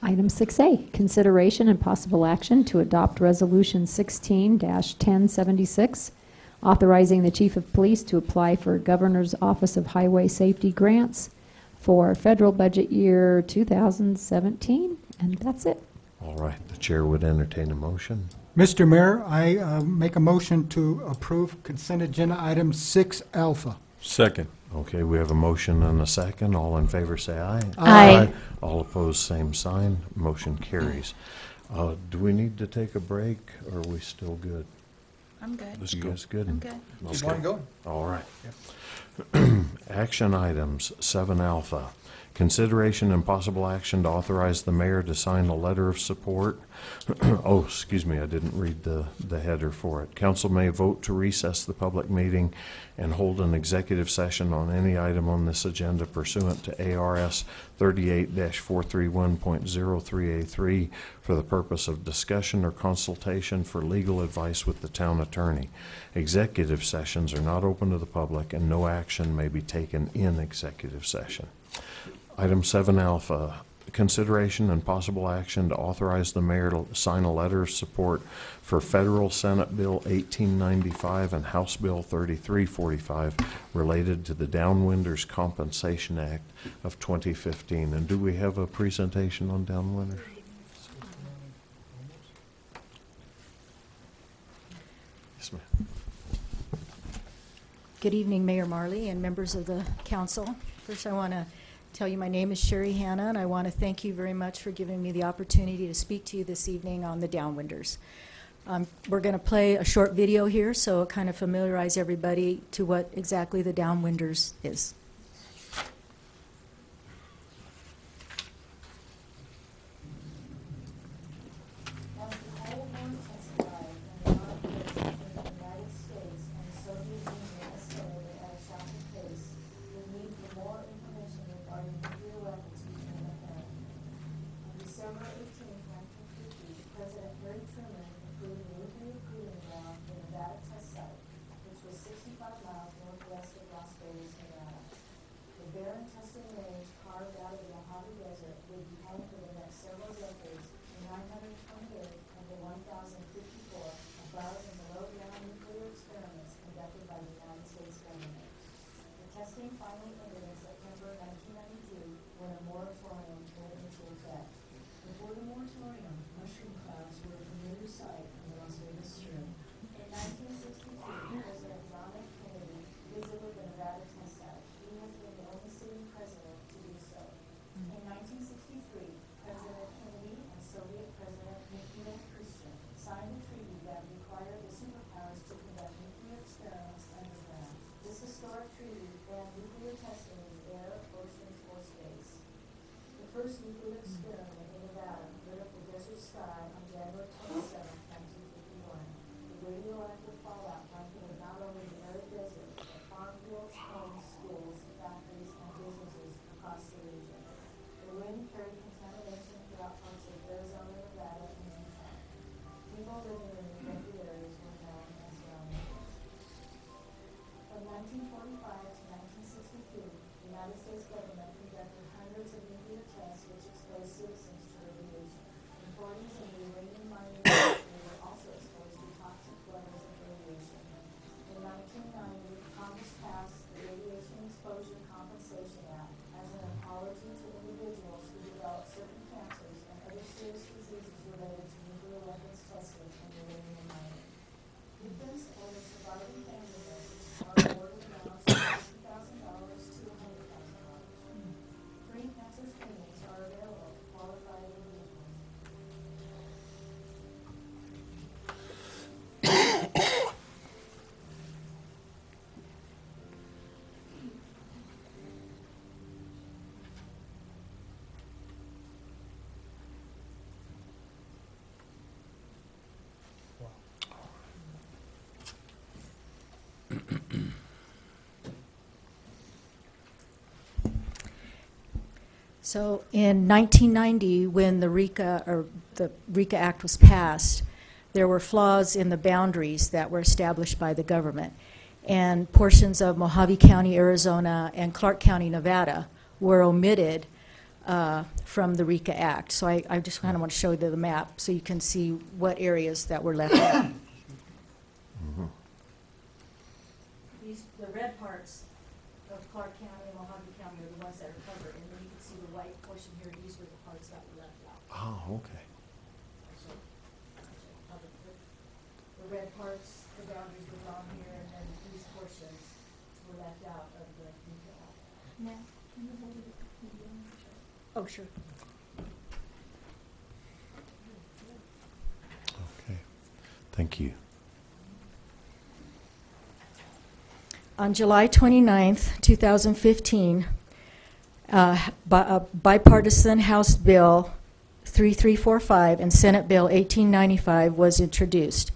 Item 6A, consideration and possible action to adopt Resolution 16-1076, authorizing the Chief of Police to apply for Governor's Office of Highway Safety grants for federal budget year 2017, and that's it. All right. The chair would entertain a motion. Mr. Mayor, I make a motion to approve consent agenda item 6 alpha. Second. Okay, we have a motion and a second. All in favor say aye. Aye. All opposed, same sign. Motion carries. Do we need to take a break, or are we still good? I'm good. You guys good? I'm good. Keep on going. All right. Action items, 7 alpha. Consideration and possible action to authorize the mayor to sign a letter of support. Oh, excuse me, I didn't read the header for it. Council may vote to recess the public meeting and hold an executive session on any item on this agenda pursuant to ARS 38-431.03A3 for the purpose of discussion or consultation for legal advice with the town attorney. Executive sessions are not open to the public and no action may be taken in executive session. Item 7 alpha, consideration and possible action to authorize the mayor to sign a letter of support for Federal Senate Bill 1895 and House Bill 3345 related to the Downwinders Compensation Act of 2015. And do we have a presentation on Downwinders? Yes, ma'am. Good evening, Mayor Marley and members of the council. First, I want to tell you my name is Sherry Hanna, and I want to thank you very much for giving me the opportunity to speak to you this evening on the Downwinders. We're going to play a short video here, so kind of familiarize everybody to what exactly the Downwinders is. In 1963, So in 1990, when the RECA Act was passed, there were flaws in the boundaries that were established by the government. And portions of Mojave County, Arizona, and Clark County, Nevada were omitted from the RECA Act. So I just kind of want to show you the map so you can see what areas that were left out. The red parts of Clark County and Mojave County are the ones that are covered, and then you can see the white portion here. These were the parts that were left out. Oh, okay. The red parts, the boundaries were drawn here, and then these portions were left out of the RECA Act. Now, can you hold it? Oh, sure. Okay. Thank you. On July 29th, 2015, bipartisan House Bill 3345 and Senate Bill 1895 was introduced.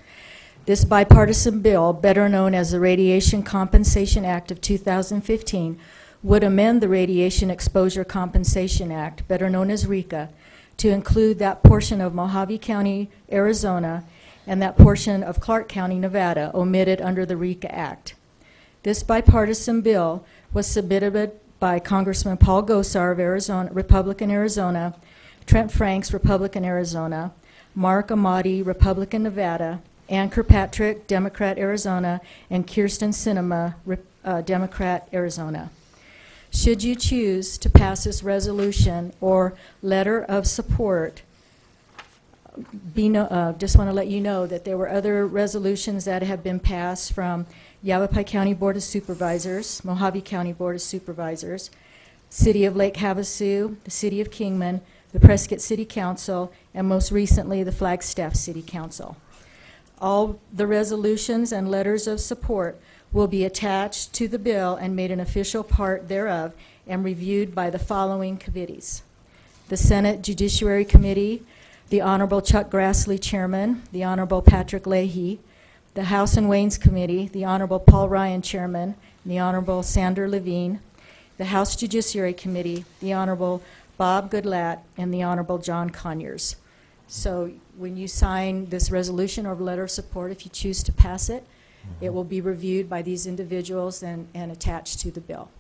This bipartisan bill, better known as the Radiation Compensation Act of 2015, would amend the Radiation Exposure Compensation Act, better known as RECA, to include that portion of Mojave County, Arizona, and that portion of Clark County, Nevada, omitted under the RECA Act. This bipartisan bill was submitted by Congressman Paul Gosar of Arizona, Republican Arizona, Trent Franks, Republican Arizona, Mark Amati, Republican Nevada, Ann Kirkpatrick, Democrat Arizona, and Kirsten Sinema, Democrat Arizona. Should you choose to pass this resolution or letter of support, just want to let you know that there were other resolutions that have been passed from Yavapai County Board of Supervisors, Mojave County Board of Supervisors, City of Lake Havasu, the City of Kingman, the Prescott City Council, and most recently the Flagstaff City Council. All the resolutions and letters of support will be attached to the bill and made an official part thereof and reviewed by the following committees: the Senate Judiciary Committee, the Honorable Chuck Grassley, Chairman, the Honorable Patrick Leahy, the House and Ways Committee, the Honorable Paul Ryan, Chairman, the Honorable Sander Levine, the House Judiciary Committee, the Honorable Bob Goodlatte, and the Honorable John Conyers. So when you sign this resolution or letter of support, if you choose to pass it, it will be reviewed by these individuals and attached to the bill.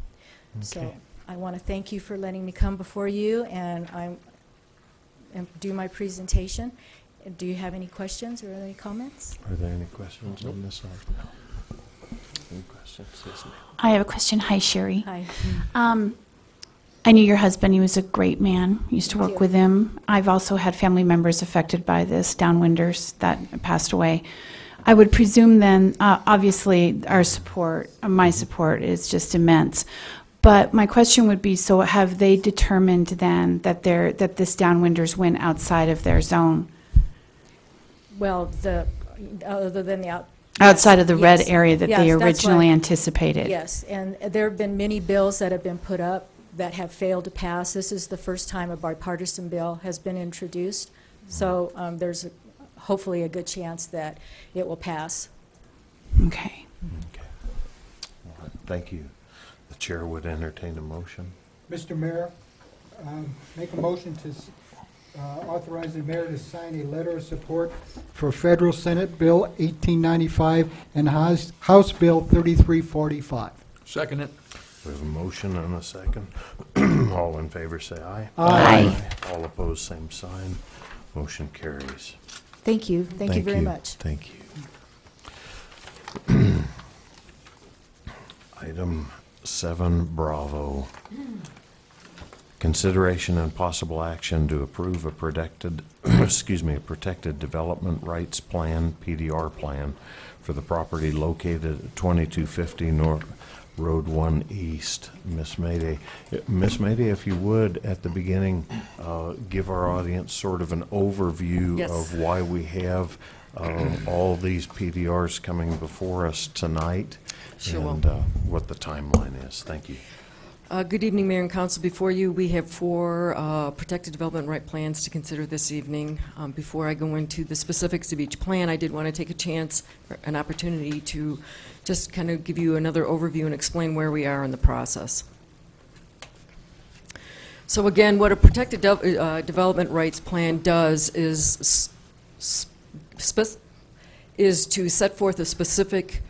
Okay. So I want to thank you for letting me come before you and do my presentation. Do you have any questions or any comments? Are there any questions on this item? Any questions? Yes, ma'am. I have a question. Hi, Sherry. Hi. I knew your husband. He was a great man. Used to Thank work you. with him. I've also had family members affected by this, downwinders that passed away. I would presume then, obviously, our support, my support is just immense. But my question would be, so have they determined then that this downwinders went outside of their zone? Well, other than the Outside of the red yes. area that Yes, they that's originally right. anticipated? Yes, and there have been many bills that have been put up that have failed to pass. This is the first time a bipartisan bill has been introduced, so there's hopefully a good chance that it will pass. Okay. Okay. All right. Thank you. The chair would entertain a motion. Mr. Mayor, make a motion to authorize the mayor to sign a letter of support for Federal Senate Bill 1895 and House Bill 3345. Second it. We have a motion and a second. All in favor say aye. Aye. All opposed, same sign. Motion carries. Thank you. Thank you very much. Thank you. Item 7, Bravo. Consideration and possible action to approve a protected, a protected development rights plan, PDR plan, for the property located at 2250 North Road 1 East. Miss Mayday, if you would, at the beginning, give our audience sort of an overview Yes. of why we have all these PDRs coming before us tonight, Sure. and what the timeline is. Thank you. Good evening, Mayor and Council. Before you, we have 4 protected development right plans to consider this evening. Before I go into the specifics of each plan, I did want to take a chance, an opportunity to just kind of give you another overview and explain where we are in the process. So again, what a protected development rights plan does is to set forth a specific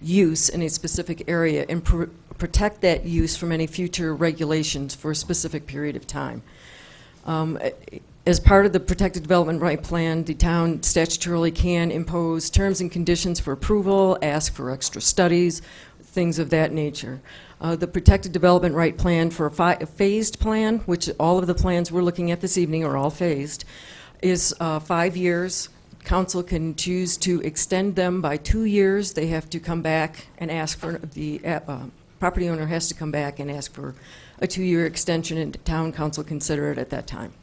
use in a specific area and protect that use from any future regulations for a specific period of time. As part of the protected development right plan, the town statutorily can impose terms and conditions for approval, ask for extra studies, things of that nature. The protected development right plan for a phased plan, which all of the plans we're looking at this evening are all phased, is 5 years. Council can choose to extend them by 2 years. They have to come back and ask for, the property owner has to come back and ask for a 2-year extension, and town council consider it at that time.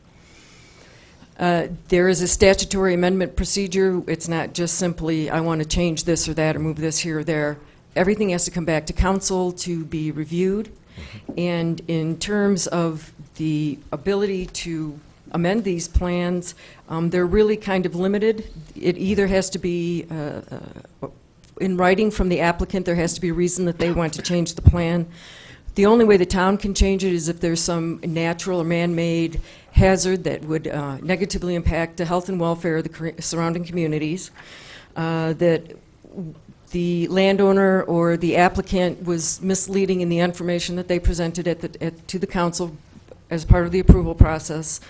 There is a statutory amendment procedure. It's not just simply, I want to change this or that or move this here or there. Everything has to come back to council to be reviewed. And in terms of the ability to amend these plans, they're really kind of limited. It either has to be in writing from the applicant. There has to be a reason that they want to change the plan. The only way the town can change it is if there's some natural or man-made hazard that would negatively impact the health and welfare of the surrounding communities, that the landowner or the applicant was misleading in the information that they presented to the council as part of the approval process,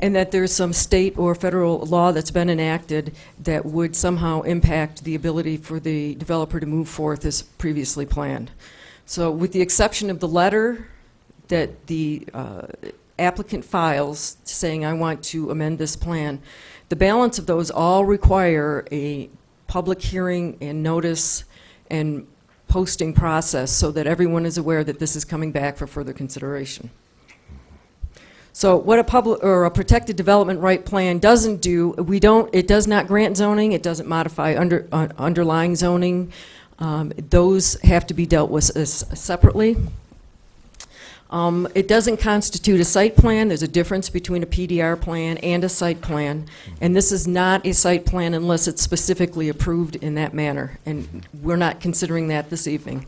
and that there's some state or federal law that's been enacted that would somehow impact the ability for the developer to move forth as previously planned. So with the exception of the letter that the applicant files saying, I want to amend this plan, the balance of those all require a public hearing and notice and posting process so that everyone is aware that this is coming back for further consideration. So what a public or a protected development right plan doesn't do, it does not grant zoning, it doesn't modify underlying zoning. Those have to be dealt with separately. It doesn't constitute a site plan. There's a difference between a PDR plan and a site plan, and this is not a site plan unless it's specifically approved in that manner, and we're not considering that this evening.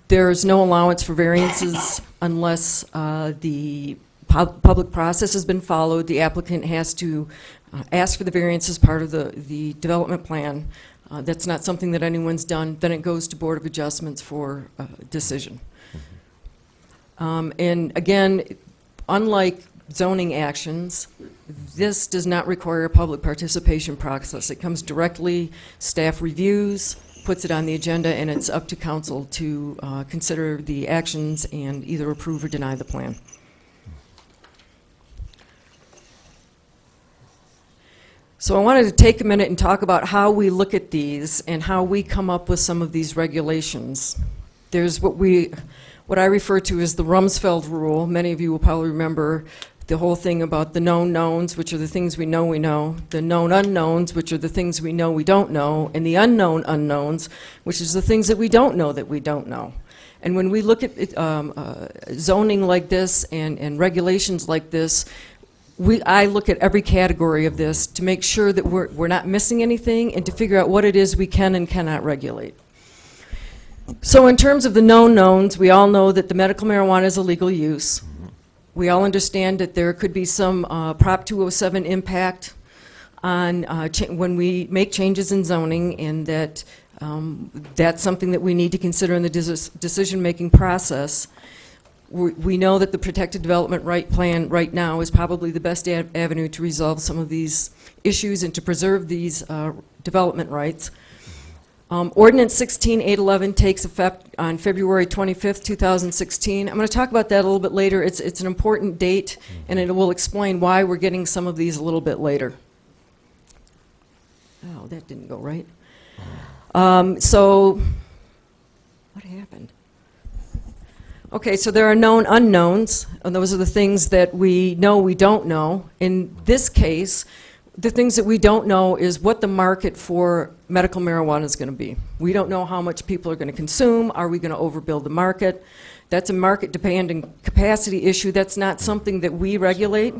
There's no allowance for variances unless the public process has been followed. The applicant has to ask for the variance as part of the development plan. That's not something that anyone's done. Then it goes to Board of Adjustments for decision. And again, unlike zoning actions, this does not require a public participation process. It comes directly, staff reviews, puts it on the agenda, and it's up to council to consider the actions and either approve or deny the plan. So I wanted to take a minute and talk about how we look at these and how we come up with some of these regulations. There's what I refer to as the Rumsfeld rule. Many of you will probably remember the whole thing about the known knowns, which are the things we know, the known unknowns, which are the things we know we don't know, and the unknown unknowns, which is the things that we don't know that we don't know. And when we look at zoning like this and regulations like this, I look at every category of this to make sure that we're not missing anything and to figure out what it is we can and cannot regulate. So in terms of the known knowns, we all know that the medical marijuana is a legal use. We all understand that there could be some Prop 207 impact on when we make changes in zoning, and that that's something that we need to consider in the decision-making process. We know that the protected development right plan right now is probably the best avenue to resolve some of these issues and to preserve these development rights. Ordinance 16811 takes effect on February 25th, 2016. I'm going to talk about that a little bit later. It's an important date, and it will explain why we're getting some of these a little bit later. Oh, that didn't go right. So, what happened? Okay, so there are known unknowns, and those are the things that we know we don't know. In this case, the things that we don't know is what the market for medical marijuana is going to be. We don't know how much people are going to consume. Are we going to overbuild the market? That's a market-dependent capacity issue. That's not something that we regulate.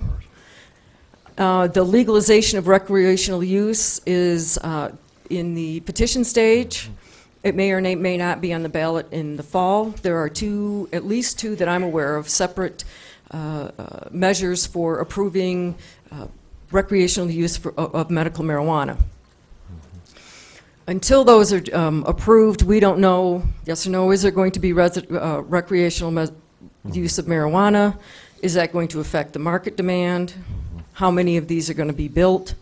The legalization of recreational use is in the petition stage. It may or may not be on the ballot in the fall. There are at least two that I'm aware of, separate measures for approving recreational use of medical marijuana. Until those are approved, we don't know, yes or no, is there going to be recreational use of marijuana? Is that going to affect the market demand? How many of these are going to be built?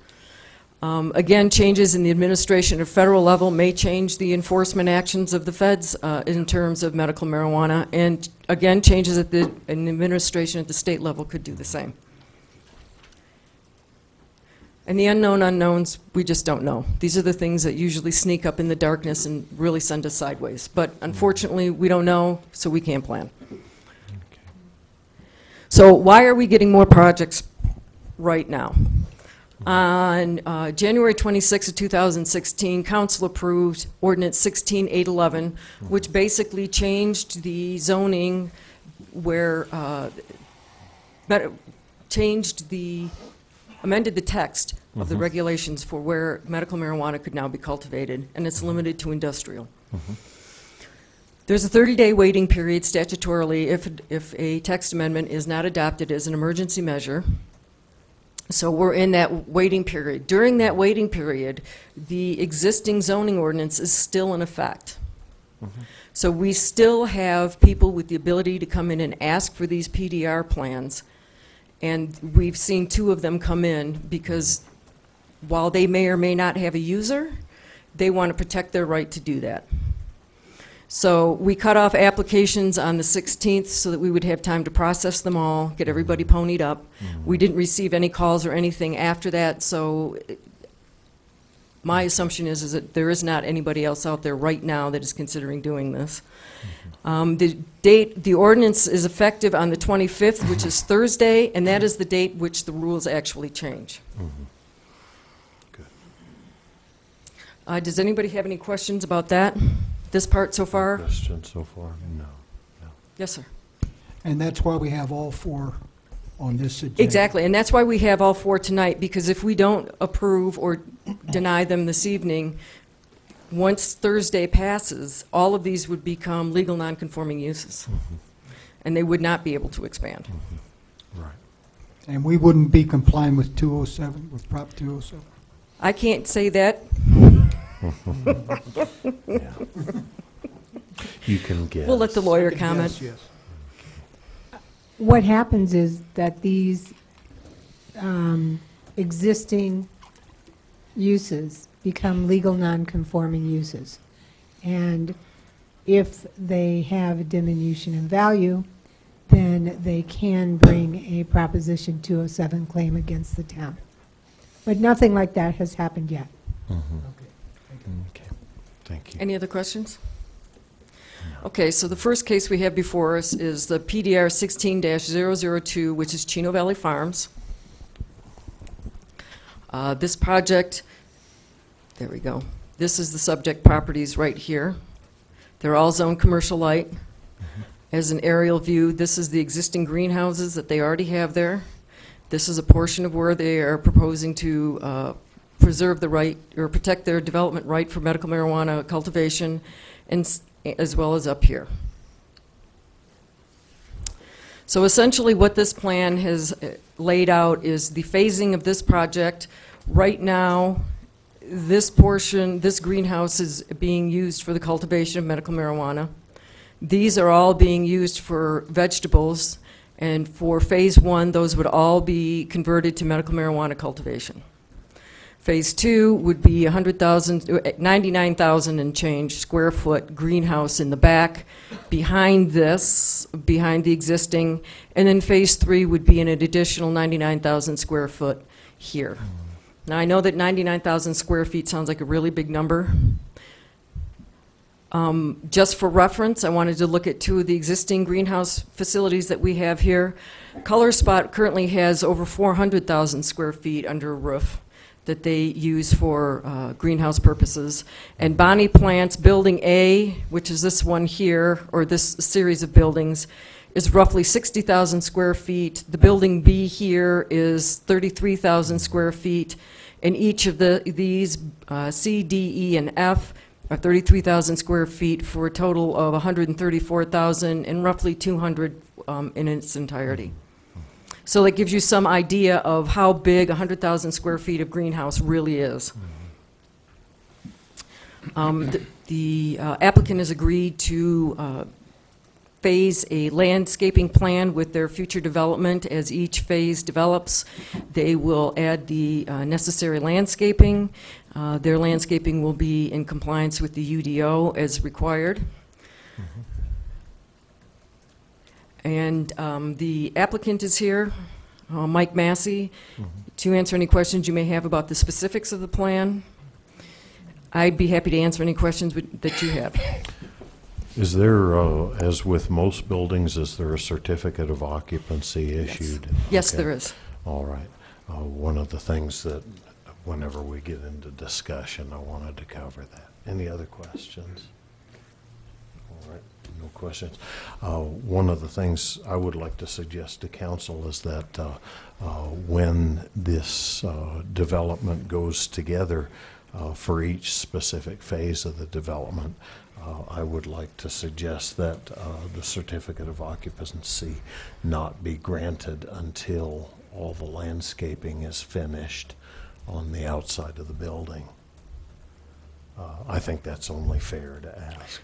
Again, changes in the administration at federal level may change the enforcement actions of the feds in terms of medical marijuana, and again, changes in the administration at the state level could do the same. And the unknown unknowns, we just don't know. These are the things that usually sneak up in the darkness and really send us sideways. But unfortunately, we don't know, so we can't plan. So why are we getting more projects right now? On January 26 of 2016, Council approved Ordinance 16811, which basically changed the zoning where, amended the text of the regulations for where medical marijuana could now be cultivated, and it's limited to industrial. There's a 30-day waiting period statutorily if a text amendment is not adopted as an emergency measure. So we're in that waiting period. During that waiting period, the existing zoning ordinance is still in effect. So we still have people with the ability to come in and ask for these PDR plans, and we've seen 2 of them come in because while they may or may not have a user, they want to protect their right to do that. So we cut off applications on the 16th so that we would have time to process them all, get everybody ponied up. We didn't receive any calls or anything after that, so my assumption is that there is not anybody else out there right now that is considering doing this. The ordinance is effective on the 25th, which is Thursday, and that is the date which the rules actually change. Does anybody have any questions about that? This part so far? Questions so far? No. Yes, sir. And that's why we have all 4 on this agenda. Exactly, and that's why we have all 4 tonight, because if we don't approve or deny them this evening, once Thursday passes, all of these would become legal nonconforming uses, and they would not be able to expand. Right. And we wouldn't be complying with 207, with Prop 207? I can't say that. Yeah. You can guess. We'll let the lawyer comment. Yes. What happens is that these existing uses become legal non-conforming uses. And if they have a diminution in value, then they can bring a Proposition 207 claim against the town. But nothing like that has happened yet. Okay. Thank you. Any other questions? Okay, so the first case we have before us is the PDR 16-002, which is Chino Valley Farms. This project, there we go. This is the subject properties right here. They're all zoned commercial light. As an aerial view, this is the existing greenhouses that they already have there. This is a portion of where they are proposing to preserve the right or protect their development right for medical marijuana cultivation, and as well as up here. So essentially what this plan has laid out is the phasing of this project. Right now, this portion, this greenhouse is being used for the cultivation of medical marijuana. These are all being used for vegetables, and for phase 1, those would all be converted to medical marijuana cultivation. Phase 2 would be 99,000 and change square foot greenhouse in the back behind this, behind the existing, and then phase 3 would be an additional 99,000 square foot here. Now I know that 99,000 square feet sounds like a really big number. Just for reference, I wanted to look at 2 of the existing greenhouse facilities that we have here. Color Spot currently has over 400,000 square feet under a roof that they use for greenhouse purposes. And Bonnie Plants Building A, which is this one here, or this series of buildings, is roughly 60,000 square feet. The Building B here is 33,000 square feet. And each of these, C, D, E, and F, or 33,000 square feet for a total of 134,000 and roughly 200 in its entirety. So that gives you some idea of how big 100,000 square feet of greenhouse really is. The applicant has agreed to phase a landscaping plan with their future development. As each phase develops, they will add the necessary landscaping. Their landscaping will be in compliance with the UDO as required. And the applicant is here, Mike Massey, to answer any questions you may have about the specifics of the plan. I'd be happy to answer any questions that you have. Is there, as with most buildings, is there a certificate of occupancy issued? Yes, Okay. there is. All right. One of the things that, whenever we get into discussion, I wanted to cover that. Any other questions? All right, no questions. One of the things I would like to suggest to council is that when this development goes together for each specific phase of the development, I would like to suggest that the certificate of occupancy not be granted until all the landscaping is finished on the outside of the building. I think that's only fair to ask.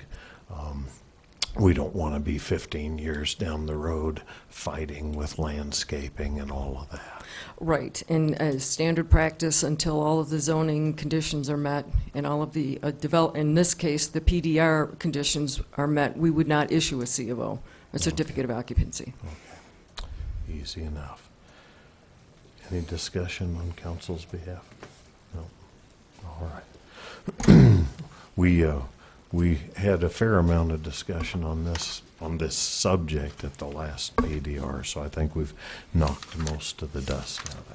We don't want to be 15 years down the road fighting with landscaping and all of that. Right, and as standard practice, until all of the zoning conditions are met and all of the in this case, the PDR conditions are met, we would not issue a C of O, a certificate of occupancy. Okay. Easy enough. Any discussion on council's behalf? No. All right. We had a fair amount of discussion on this subject at the last PDR, so I think we've knocked most of the dust out of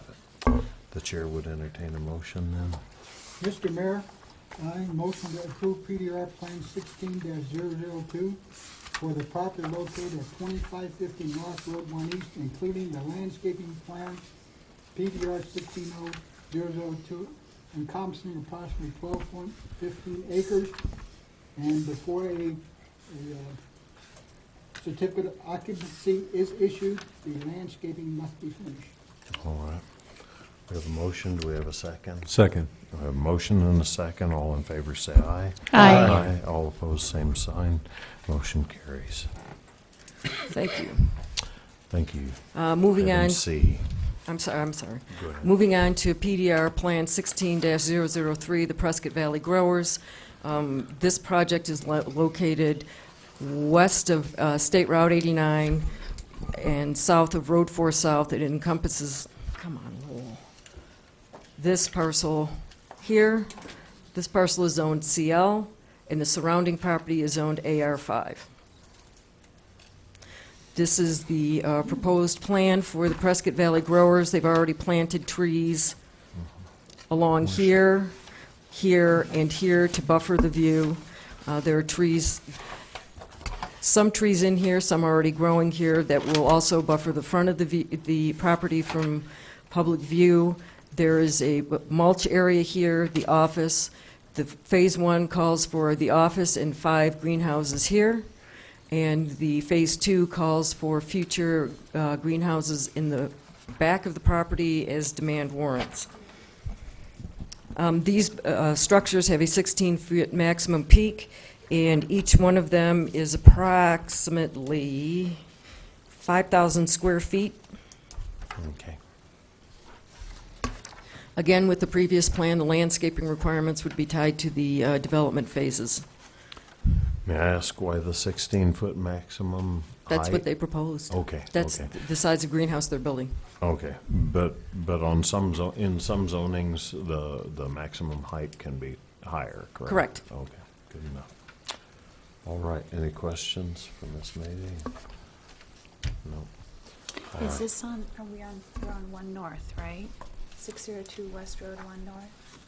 it. The chair would entertain a motion then. Mr. Mayor, I motion to approve PDR Plan 16-002 for the property located at 2550 North Road 1 East, including the landscaping plan, PDR 16002, encompassing approximately 12.15 acres. And before a certificate of occupancy is issued, the landscaping must be finished. All right. We have a motion. Do we have a second? Second. We have a motion and a second. All in favor say aye. Aye. Aye. All opposed, same sign. Motion carries. Thank you. Thank you. Moving Item on. C. I'm sorry. Go ahead. Moving on to PDR Plan 16-003, the Prescott Valley Growers. This project is located west of State Route 89 and south of Road 4 South. It encompasses, this parcel here. This parcel is zoned CL, and the surrounding property is zoned AR5. This is the proposed plan for the Prescott Valley Growers. They've already planted trees along here, and here to buffer the view. There are trees, some trees in here, some are already growing here that will also buffer the front of the property from public view. There is a mulch area here, the office. The phase 1 calls for the office and 5 greenhouses here. And the phase 2 calls for future greenhouses in the back of the property as demand warrants. These structures have a 16-foot maximum peak, and each one of them is approximately 5,000 square feet. Okay. Again, with the previous plan, the landscaping requirements would be tied to the development phases. May I ask why the 16-foot maximum That's height? what they proposed. Okay. That's okay. the size of greenhouse they're building. Okay, but on in some zonings, the maximum height can be higher, correct? Correct. Okay, good enough. All right, any questions for Ms. Mayday? No. All Is right. this on, we're on 1 North, right? 602 West Road 1 North?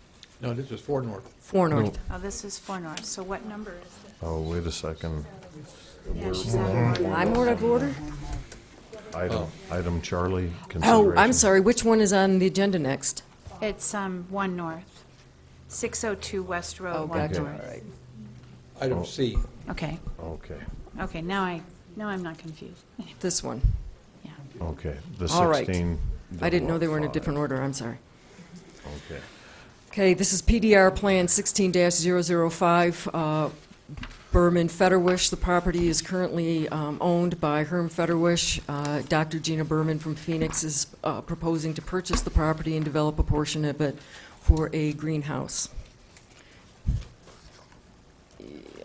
No, this is 4 North. 4 North. Oh, this is 4 North. So what number is this? Oh, wait a second. Yeah, she's out of order. I'm out of order? Item Charlie, Oh, consideration. I'm sorry. Which one is on the agenda next? It's 1 North, 602 West Road Oh, 1 gotcha. North. All right. Item C. Okay. Okay, Okay, now I'm not confused. This one. okay. The All right. 16. I didn't know they were in a 5. different order, I'm sorry. Okay. Okay, this is PDR Plan 16-005, Berman Federwish. The property is currently owned by Herm Federwish. Dr. Gina Berman from Phoenix is proposing to purchase the property and develop a portion of it for a greenhouse.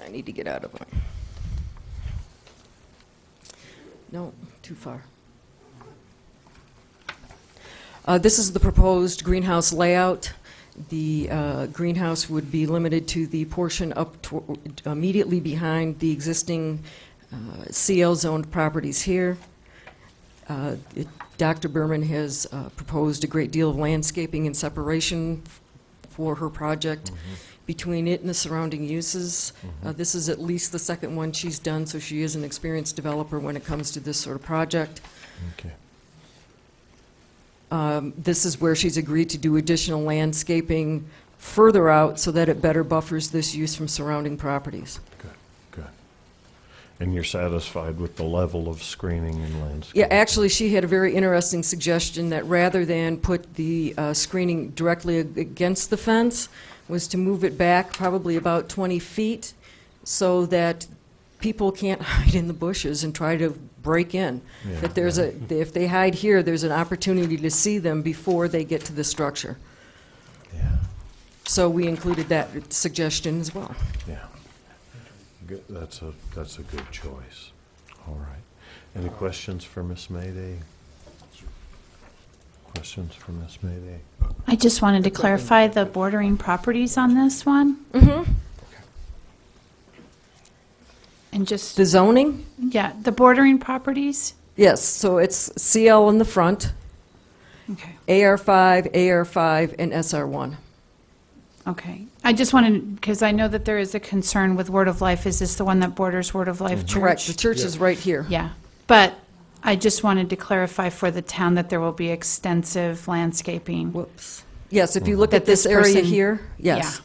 I need to get out of my... No, too far. This is the proposed greenhouse layout. The greenhouse would be limited to the portion up immediately behind the existing CL-zoned properties here. Dr. Berman has proposed a great deal of landscaping and separation for her project between it and the surrounding uses. This is at least the second one she's done, so she is an experienced developer when it comes to this sort of project. Okay. This is where she's agreed to do additional landscaping further out so that it better buffers this use from surrounding properties. Good, good. And you're satisfied with the level of screening and landscaping? Yeah, actually, she had a very interesting suggestion that rather than put the screening directly against the fence, was to move it back probably about 20 feet so that people can't hide in the bushes and try to break in. Yeah, That there's if they hide here, there's an opportunity to see them before they get to the structure. Yeah. So we included that suggestion as well. Yeah. Good. That's a good choice. All right. Any questions for Ms. Mayday? Questions for Ms. Mayday? I just wanted to clarify the bordering properties on this one. And just... The zoning? Yeah, the bordering properties? Yes, so it's CL in the front, Okay. AR5, AR5, and SR1. Okay. I just wanted, because I know that there is a concern with Word of Life. Is this the one that borders Word of Life Church? Correct, the church is right here. Yeah. But I just wanted to clarify for the town that there will be extensive landscaping. Whoops. Yes, if you look That at this this area person- here, yes.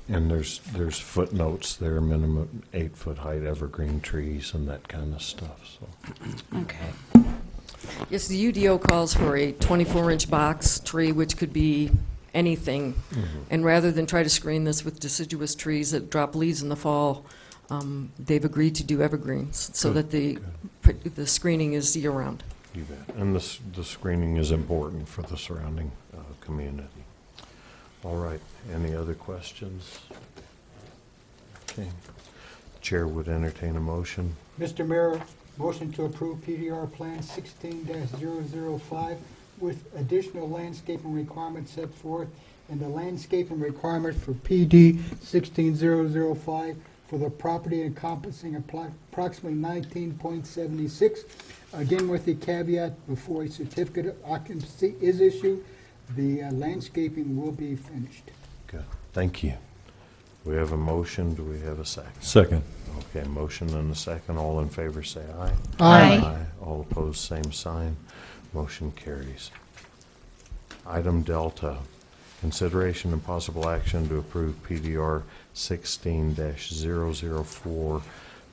And there's footnotes there, minimum 8-foot height evergreen trees and that kind of stuff, so. Okay. Yes, the UDO calls for a 24-inch box tree, which could be anything. And rather than try to screen this with deciduous trees that drop leaves in the fall, they've agreed to do evergreens so Good, that the screening is year-round. You bet. And the screening is important for the surrounding community. All right. Any other questions? Okay. Chair would entertain a motion. Mr. Mayor, motion to approve PDR Plan 16-005 with additional landscaping requirements set forth in the landscaping requirement for PD 16-005 for the property encompassing approximately 19.76. Again, with the caveat, before a certificate of occupancy is issued, the landscaping will be finished. Good. Thank you. We have a motion. Do we have a second? Second. Okay, motion and a second. All in favor say aye. Aye. All opposed, same sign. Motion carries. Item Delta, consideration and possible action to approve PDR 16-004,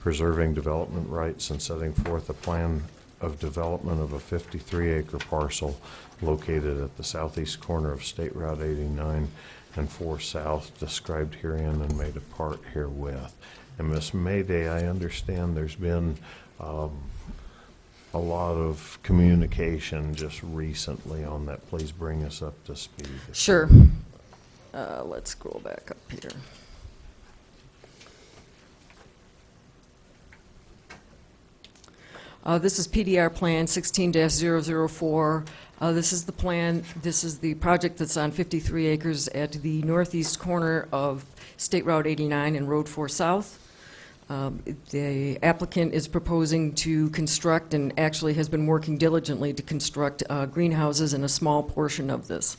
preserving development rights and setting forth a plan of development of a 53-acre parcel located at the southeast corner of State Route 89 and 4 South, described herein and made a part herewith. And Ms. Mayday, I understand there's been a lot of communication just recently on that. Please bring us up to speed. Sure. Let's scroll back up here. This is PDR Plan 16-004. This is the plan. This is the project that's on 53 acres at the northeast corner of State Route 89 and Road 4 South. The applicant is proposing to construct and actually has been working diligently to construct greenhouses in a small portion of this.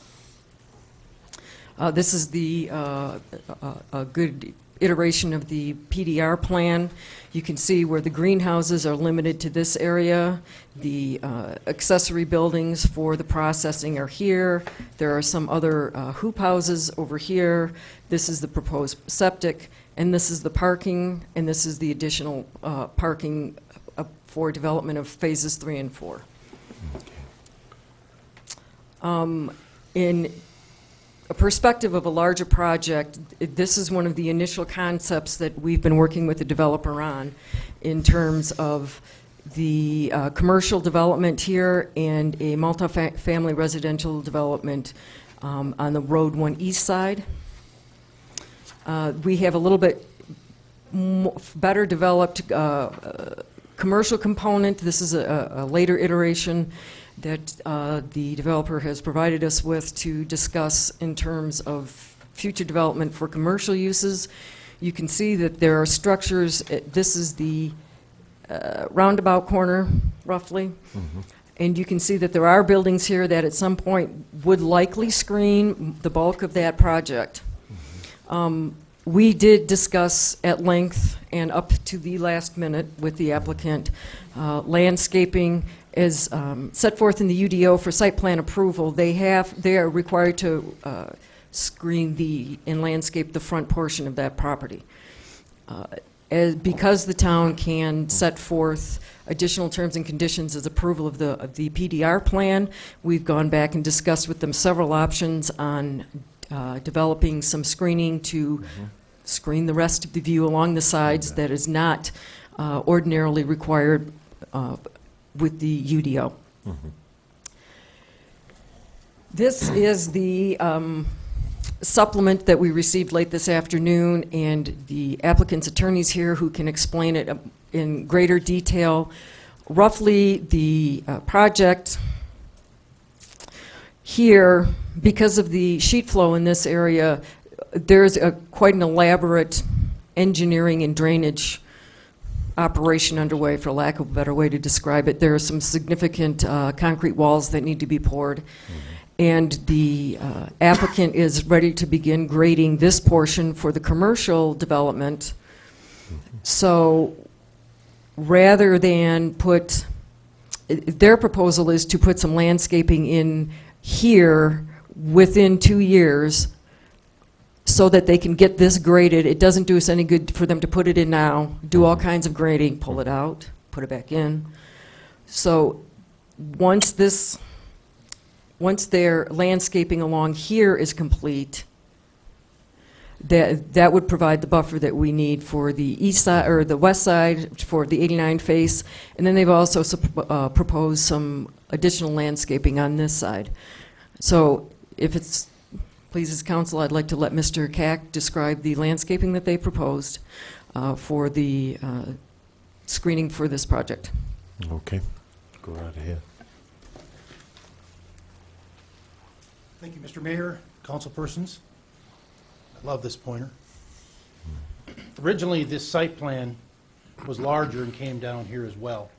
This is the a good iteration of the PDR plan. You can see where the greenhouses are limited to this area. The accessory buildings for the processing are here. There are some other hoop houses over here. This is the proposed septic, and this is the parking, and this is the additional parking for development of phases 3 and 4. In a perspective of a larger project, this is one of the initial concepts that we've been working with the developer on in terms of the commercial development here and a multi-family residential development on the Road 1 east side. We have a little bit better developed commercial component. This is a later iteration that the developer has provided us with to discuss in terms of future development for commercial uses. You can see that there are structures. This is the roundabout corner, roughly. And you can see that there are buildings here that at some point would likely screen the bulk of that project. We did discuss at length and up to the last minute with the applicant landscaping as set forth in the UDO for site plan approval. They are required to screen and landscape the front portion of that property. Because the town can set forth additional terms and conditions as approval of the PDR plan, we've gone back and discussed with them several options on developing some screening to screen the rest of the view along the sides that is not ordinarily required with the UDO. This is the supplement that we received late this afternoon, and the applicant's attorney's here who can explain it in greater detail. Roughly, the project here, because of the sheet flow in this area, there's quite an elaborate engineering and drainage operation underway, for lack of a better way to describe it. There are some significant concrete walls that need to be poured. And the applicant is ready to begin grading this portion for the commercial development. So rather than put, their proposal is to put some landscaping in here within 2 years so that they can get this graded. It doesn't do us any good for them to put it in now, do all kinds of grading, pull it out, put it back in. So once their landscaping along here is complete, that would provide the buffer that we need for the east side or the west side for the 89 face. And then they've also proposed some additional landscaping on this side. So if it pleases council, I'd like to let Mr. Cack describe the landscaping that they proposed for the screening for this project. Okay, go right ahead. Thank you, Mr. Mayor, council persons. I love this pointer. Originally, this site plan was larger and came down here as well.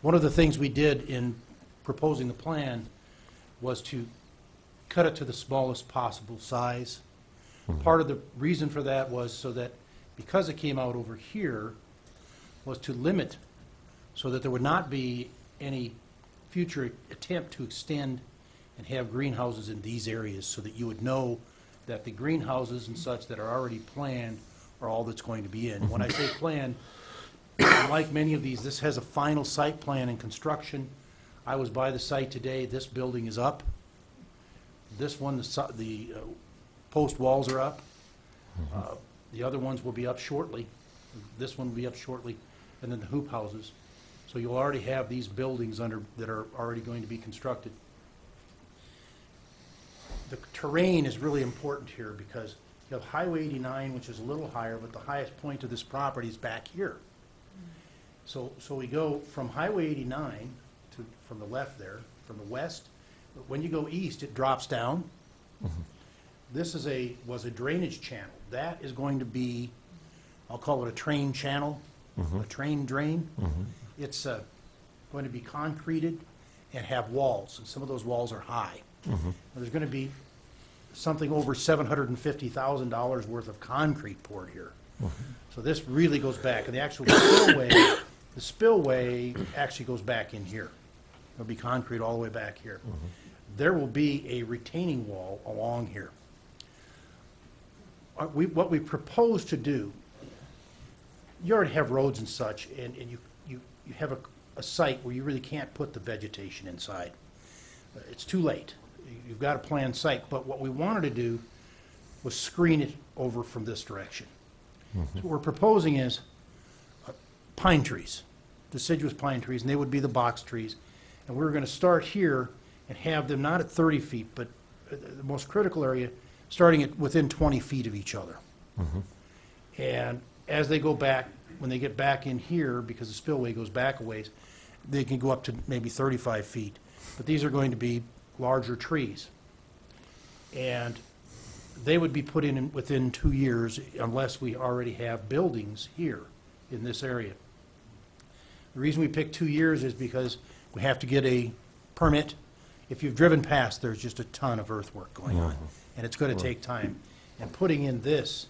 One of the things we did in proposing the plan was to cut it to the smallest possible size. Part of the reason for that was so that because it came out over here was to limit so that there would not be any future attempt to extend and have greenhouses in these areas, so that you would know that the greenhouses and such that are already planned are all that's going to be in. When I say planned, like many of these, this has a final site plan and construction. I was by the site today. This building is up. This one, the post walls are up. The other ones will be up shortly. This one will be up shortly, and then the hoop houses. So you'll already have these buildings that are already going to be constructed. The terrain is really important here because you have Highway 89, which is a little higher, but the highest point of this property is back here. So we go from Highway 89 from the left there, from the west. When you go east, it drops down. This was a drainage channel. That is going to be, I'll call it a train channel, a train drain. It's going to be concreted and have walls, and some of those walls are high. There's going to be something over $750,000 worth of concrete poured here. So this really goes back, and the actual spillway actually goes back in here. There'll be concrete all the way back here. There will be a retaining wall along here. What we propose to do, you already have roads and such, and you have a site where you really can't put the vegetation inside. It's too late. You've got a planned site, but what we wanted to do was screen it over from this direction. So what we're proposing is pine trees, deciduous pine trees, and they would be the box trees. And we're going to start here and have them not at 30 feet, but the most critical area, starting at within 20 feet of each other. And as they go back, when they get back in here, because the spillway goes back a ways, they can go up to maybe 35 feet. But these are going to be larger trees. And they would be put in within 2 years unless we already have buildings here in this area. The reason we picked 2 years is because we have to get a permit. If you've driven past, there's just a ton of earthwork going on, and it's going to take time. And putting in this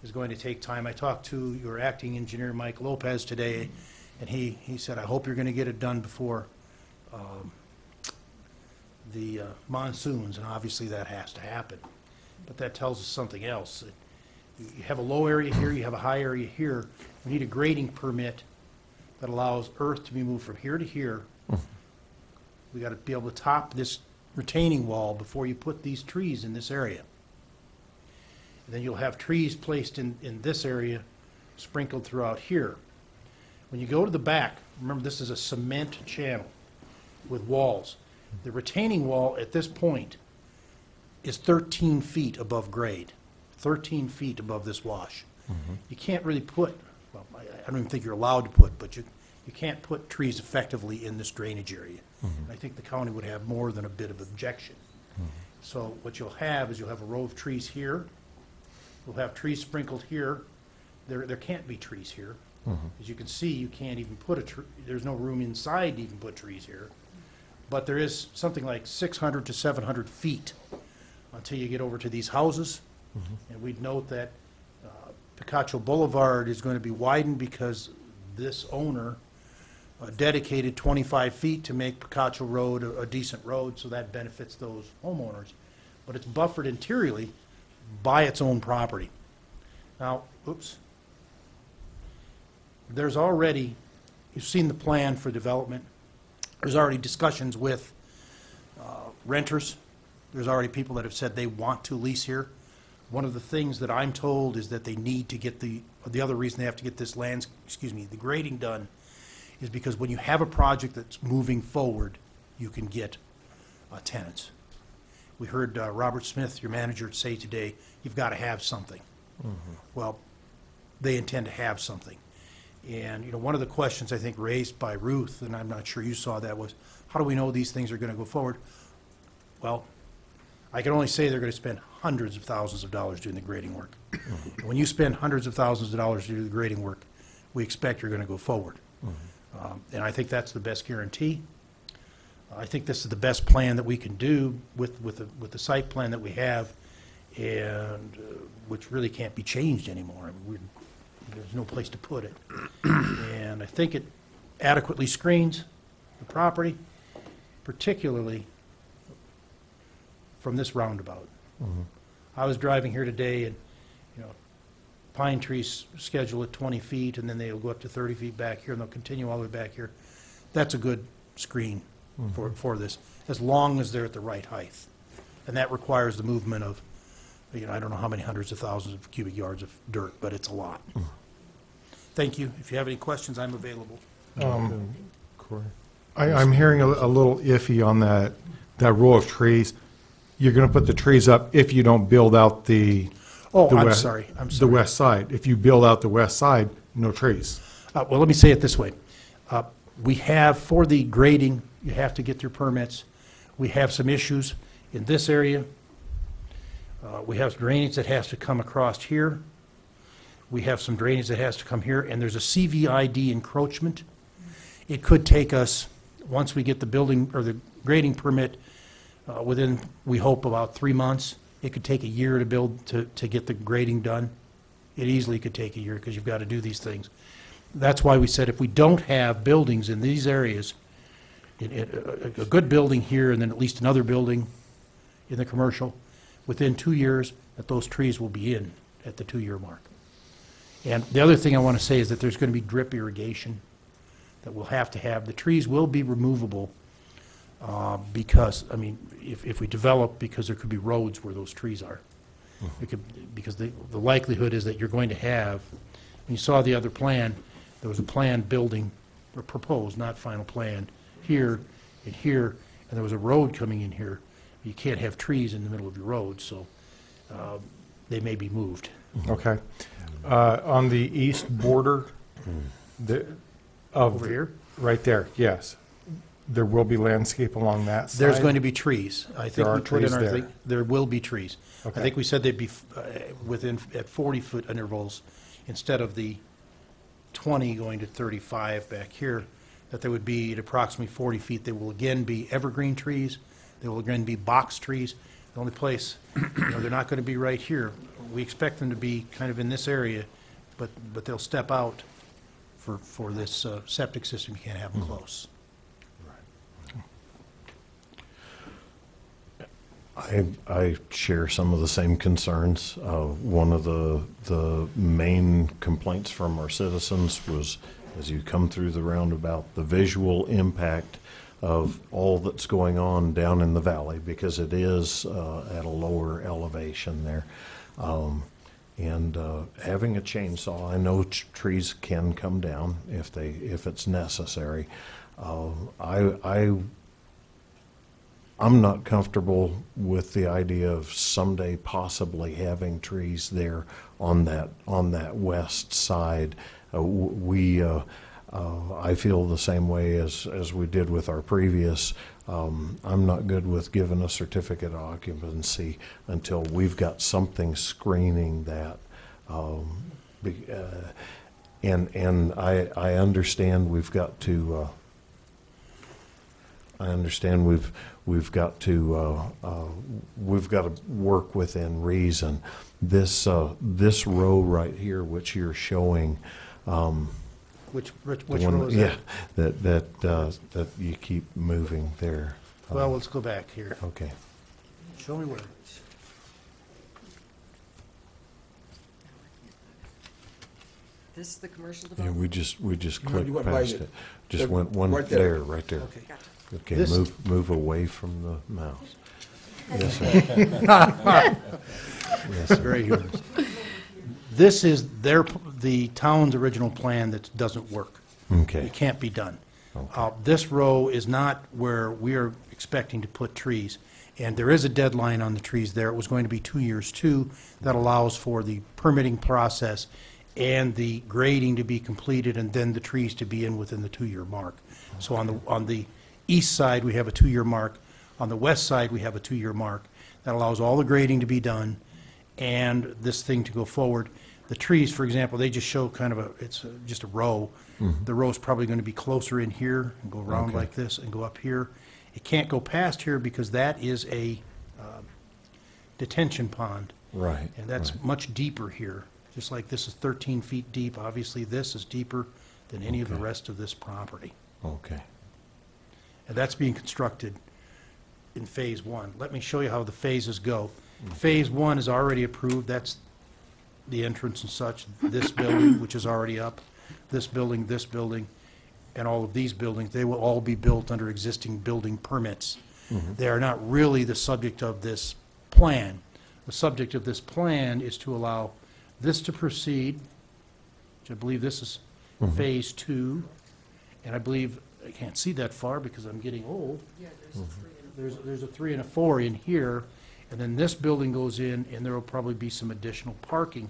is going to take time. I talked to your acting engineer, Mike Lopez, today, and he said, I hope you're going to get it done before the monsoons, and obviously that has to happen. But that tells us something else. You have a low area here, you have a high area here. We need a grading permit that allows earth to be moved from here to here. We got to be able to top this retaining wall before you put these trees in this area. And then you'll have trees placed in this area, sprinkled throughout here. When you go to the back, remember this is a cement channel with walls. The retaining wall at this point is 13 feet above grade, 13 feet above this wash. You can't really put, well, I don't even think you're allowed to put, but you can't put trees effectively in this drainage area. I think the county would have more than a bit of objection. So what you'll have is you'll have a row of trees here. You'll have trees sprinkled here. There can't be trees here. As you can see, you can't even put a tree. There's no room inside to even put trees here. But there is something like 600 to 700 feet until you get over to these houses. And we'd note that Picacho Boulevard is going to be widened because this owner dedicated 25 feet to make Picacho Road a decent road, so that benefits those homeowners. But it's buffered interiorly by its own property. Now, there's already, you've seen the plan for development. There's already discussions with renters. There's already people that have said they want to lease here. One of the things that I'm told is that they need to get the other reason they have to get this the grading done is because when you have a project that's moving forward, you can get tenants. We heard Robert Smith, your manager, say today, you've got to have something. Well, they intend to have something. And, you know, one of the questions I think raised by Ruth, and I'm not sure you saw that, was how do we know these things are going to go forward? Well, I can only say they're going to spend hundreds of thousands of dollars doing the grading work. When you spend hundreds of thousands of dollars to do the grading work, we expect you're going to go forward. And I think that's the best guarantee. I think this is the best plan that we can do with the site plan that we have, and which really can't be changed anymore. I mean, there's no place to put it. And I think it adequately screens the property, particularly from this roundabout. I was driving here today, and you know, pine trees schedule at 20 feet, and then they'll go up to 30 feet back here, and they'll continue all the way back here. That's a good screen for this, as long as they're at the right height. And that requires the movement of, you know, I don't know how many hundreds of thousands of cubic yards of dirt, but it's a lot. Thank you. If you have any questions, I'm available. I'm hearing a little iffy on that row of trees. You're going to put the trees up if you don't build out the I'm sorry. The west side. If you build out the west side, no trees. Well, let me say it this way. We have, for the grading, you have to get through permits. We have some issues in this area. We have drainage that has to come across here. We have some drainage that has to come here, and there's a CVID encroachment. It could take us, once we get the building or the grading permit, within, we hope, about 3 months. It could take a year to build, to get the grading done. It easily could take a year because you've got to do these things. That's why we said if we don't have buildings in these areas, a good building here and then at least another building in the commercial, within 2 years, that those trees will be in at the 2-year mark. And the other thing I want to say is that there's going to be drip irrigation that we'll have to have. The trees will be removable because, I mean, if we develop, because there could be roads where those trees are. It could, because the likelihood is that you're going to have, when you saw the other plan, there was a planned building, or proposed, not final plan, here and here, and there was a road coming in here. You can't have trees in the middle of your road, so they may be moved. Okay. On the east border Over here? Right there, yes. There will be landscape along that side? There's going to be trees. I think There are we put in trees our there. thing, there will be trees. Okay. I think we said they'd be at 40-foot intervals instead of the 20 going to 35 back here, that they would be at approximately 40 feet. They will again be evergreen trees. They will again be box trees. The only place, they're not going to be right here. We expect them to be kind of in this area, but they'll step out for this septic system. You can't have them close. I share some of the same concerns. One of the main complaints from our citizens was, as you come through the roundabout, the visual impact of all that's going on down in the valley, because it is at a lower elevation there. And having a chainsaw, I know trees can come down if it's necessary. I'm not comfortable with the idea of someday possibly having trees there on that west side. I feel the same way as we did with our previous. I'm not good with giving a certificate of occupancy until we've got something screening that. And I understand we've got to. We've got to work within reason. This row right here, which you're showing. Which the row is yeah, that? that you keep moving there. Well, let's go back here. Okay. Show me where. This is the commercial Yeah, development? we just No, clicked you went by past it. it. Just The- went one right there. right there. Okay. Gotcha. Okay, This- move away from the mouse. Yes, sir. Yes, sir. Very humorous. This is the town's original plan that doesn't work. Okay. It can't be done. This row is not where we are expecting to put trees, and there is a deadline on the trees there. It was going to be 2 years too. That allows for the permitting process and the grading to be completed, and then the trees to be in within the 2-year mark. So on the east side, we have a 2-year mark. On the west side, we have a 2-year mark. That allows all the grading to be done and this thing to go forward. The trees, for example, they just show kind of just a row. Mhm. The row's probably going to be closer in here and go around Okay. like this and go up here. It can't go past here because that is a detention pond. Right. And that's right. much deeper here. Just like this is 13 feet deep, obviously this is deeper than any of the Okay. rest of this property. Okay. And that's being constructed in Phase 1. Let me show you how the phases go. Phase 1 is already approved. That's the entrance and such. This building, which is already up, this building, and all of these buildings, they will all be built under existing building permits. Mhm. They are not really the subject of this plan. The subject of this plan is to allow this to proceed, which I believe this is Mhm. Phase 2, and I believe, I can't see that far because I'm getting old. There's a 3 and a 4 in here, and then this building goes in, and there will probably be some additional parking.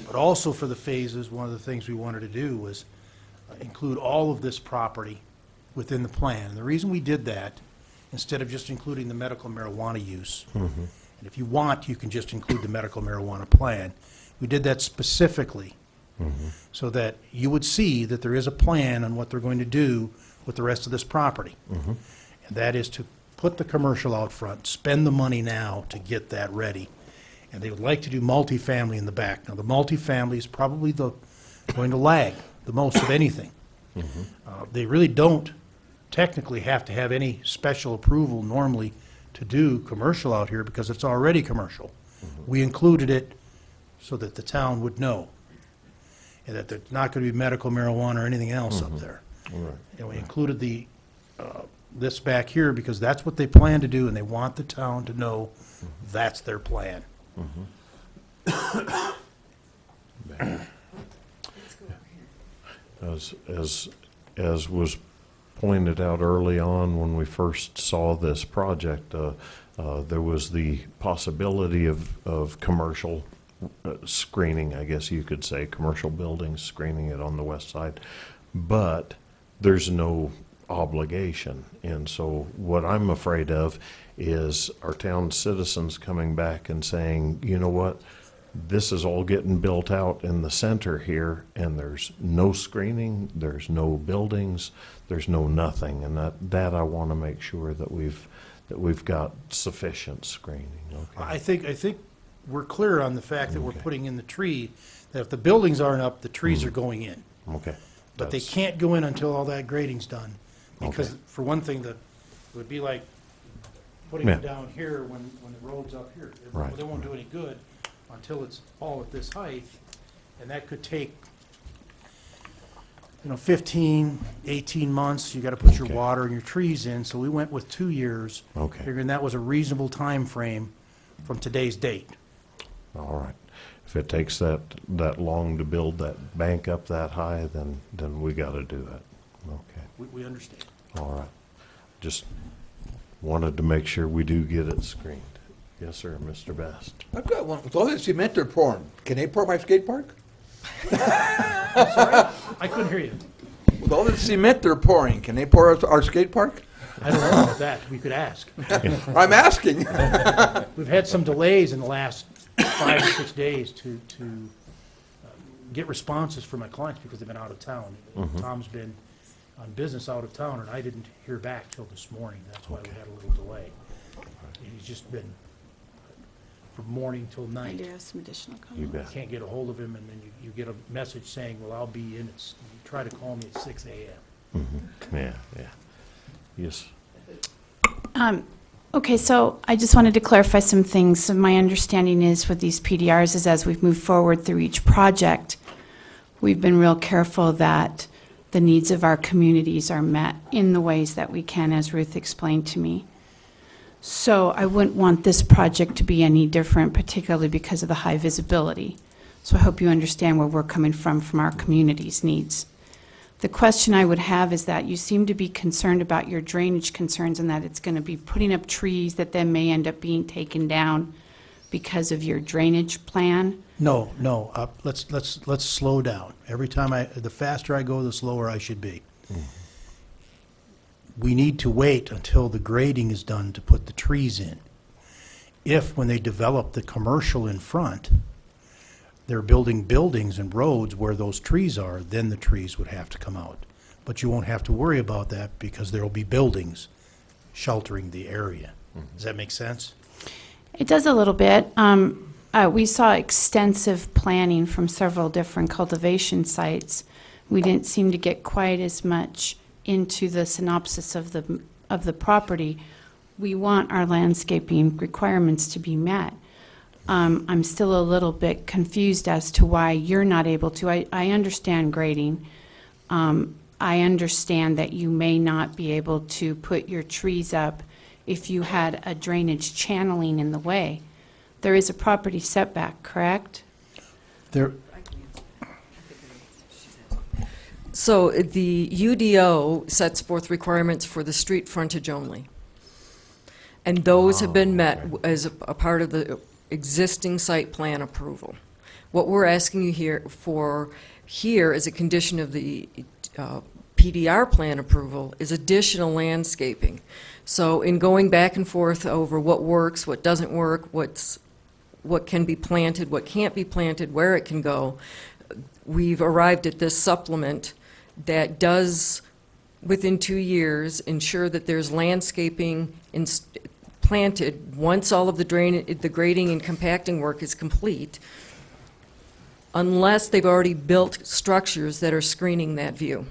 But also for the phases, one of the things we wanted to do was include all of this property within the plan. And the reason we did that, instead of just including the medical marijuana use, Mhm. and if you want, you can just include the medical marijuana plan, we did that specifically Mhm. so that you would see that there is a plan on what they're going to do with the rest of this property. Mhm. And that is to put the commercial out front, spend the money now to get that ready. and they would like to do multifamily in the back. Now, the multifamily is probably going to lag the most of anything. They really don't technically have to have any special approval normally to do commercial out here because it's already commercial. We included it so that the town would know, and that there's not going to be medical marijuana or anything else up there. And we included this back here because that's what they plan to do, and they want the town to know that's their plan. As was pointed out early on when we first saw this project, there was the possibility of commercial screening, I guess you could say, commercial buildings, screening it on the west side. But there's no obligation. And so what I'm afraid of is our town citizens coming back and saying, you know what, this is all getting built out in the center here, and there's no screening, there's no buildings, there's no nothing. And that I want to make sure that we've got sufficient screening. Okay. I think we're clear on the fact that we're putting in the tree, that if the buildings aren't up, the trees are going in. Okay. But they can't go in until all that grading's done. Because for one thing, it would be like putting them down here when the road's up here. Right. They won't do any good until it's all at this height, and that could take 15, 18 months. You got to put your water and your trees in. So we went with 2 years, figuring that was a reasonable time frame from today's date. All right. If it takes that long to build that bank up that high, then we got to do it. Okay. We understand. All right. Just wanted to make sure we do get it screened. Yes, sir, Mr. Best. I've got one. With all that cement they're pouring, can they pour my skate park? Sorry? I couldn't hear you. With all the cement they're pouring, can they pour our skate park? I don't know about that. We could ask. I'm asking. We've had some delays in the last 5 or 6 days to get responses from my clients because they've been out of town. Tom's been on business out of town, and I didn't hear back till this morning. That's why we had a little delay. He's just been from morning till night. I do have some additional comments. You bet. You can't get a hold of him, and then you get a message saying, well, I'll be in. You try to call me at 6 a.m. Yeah. Yes. Okay, so I just wanted to clarify some things. So my understanding is with these PDRs is as we've moved forward through each project, we've been real careful that the needs of our communities are met in the ways that we can, as Ruth explained to me. So I wouldn't want this project to be any different, particularly because of the high visibility. So I hope you understand where we're coming from our community's needs. The question I would have is that you seem to be concerned about your drainage concerns and that it's going to be putting up trees that then may end up being taken down because of your drainage plan. No. Let's slow down. Every time the faster I go, the slower I should be. We need to wait until the grading is done to put the trees in. If, when they develop the commercial in front, they're building buildings and roads where those trees are, then the trees would have to come out. But you won't have to worry about that because there will be buildings sheltering the area. Does that make sense? It does a little bit. We saw extensive planning from several different cultivation sites. We didn't seem to get quite as much into the synopsis of the property. We want our landscaping requirements to be met. I'm still a little bit confused as to why you're not able to. I understand grading. I understand that you may not be able to put your trees up if you had a drainage channeling in the way. There is a property setback, correct? So the UDO sets forth requirements for the street frontage only. And those have been met as a part of the existing site plan approval. What we're asking you here is a condition of the PDR plan approval is additional landscaping. So in going back and forth over what works, what doesn't work, what can be planted, what can't be planted, where it can go, we've arrived at this supplement that does, within 2 years, ensure that there's landscaping planted, once all of the grading and compacting work is complete, unless they've already built structures that are screening that view.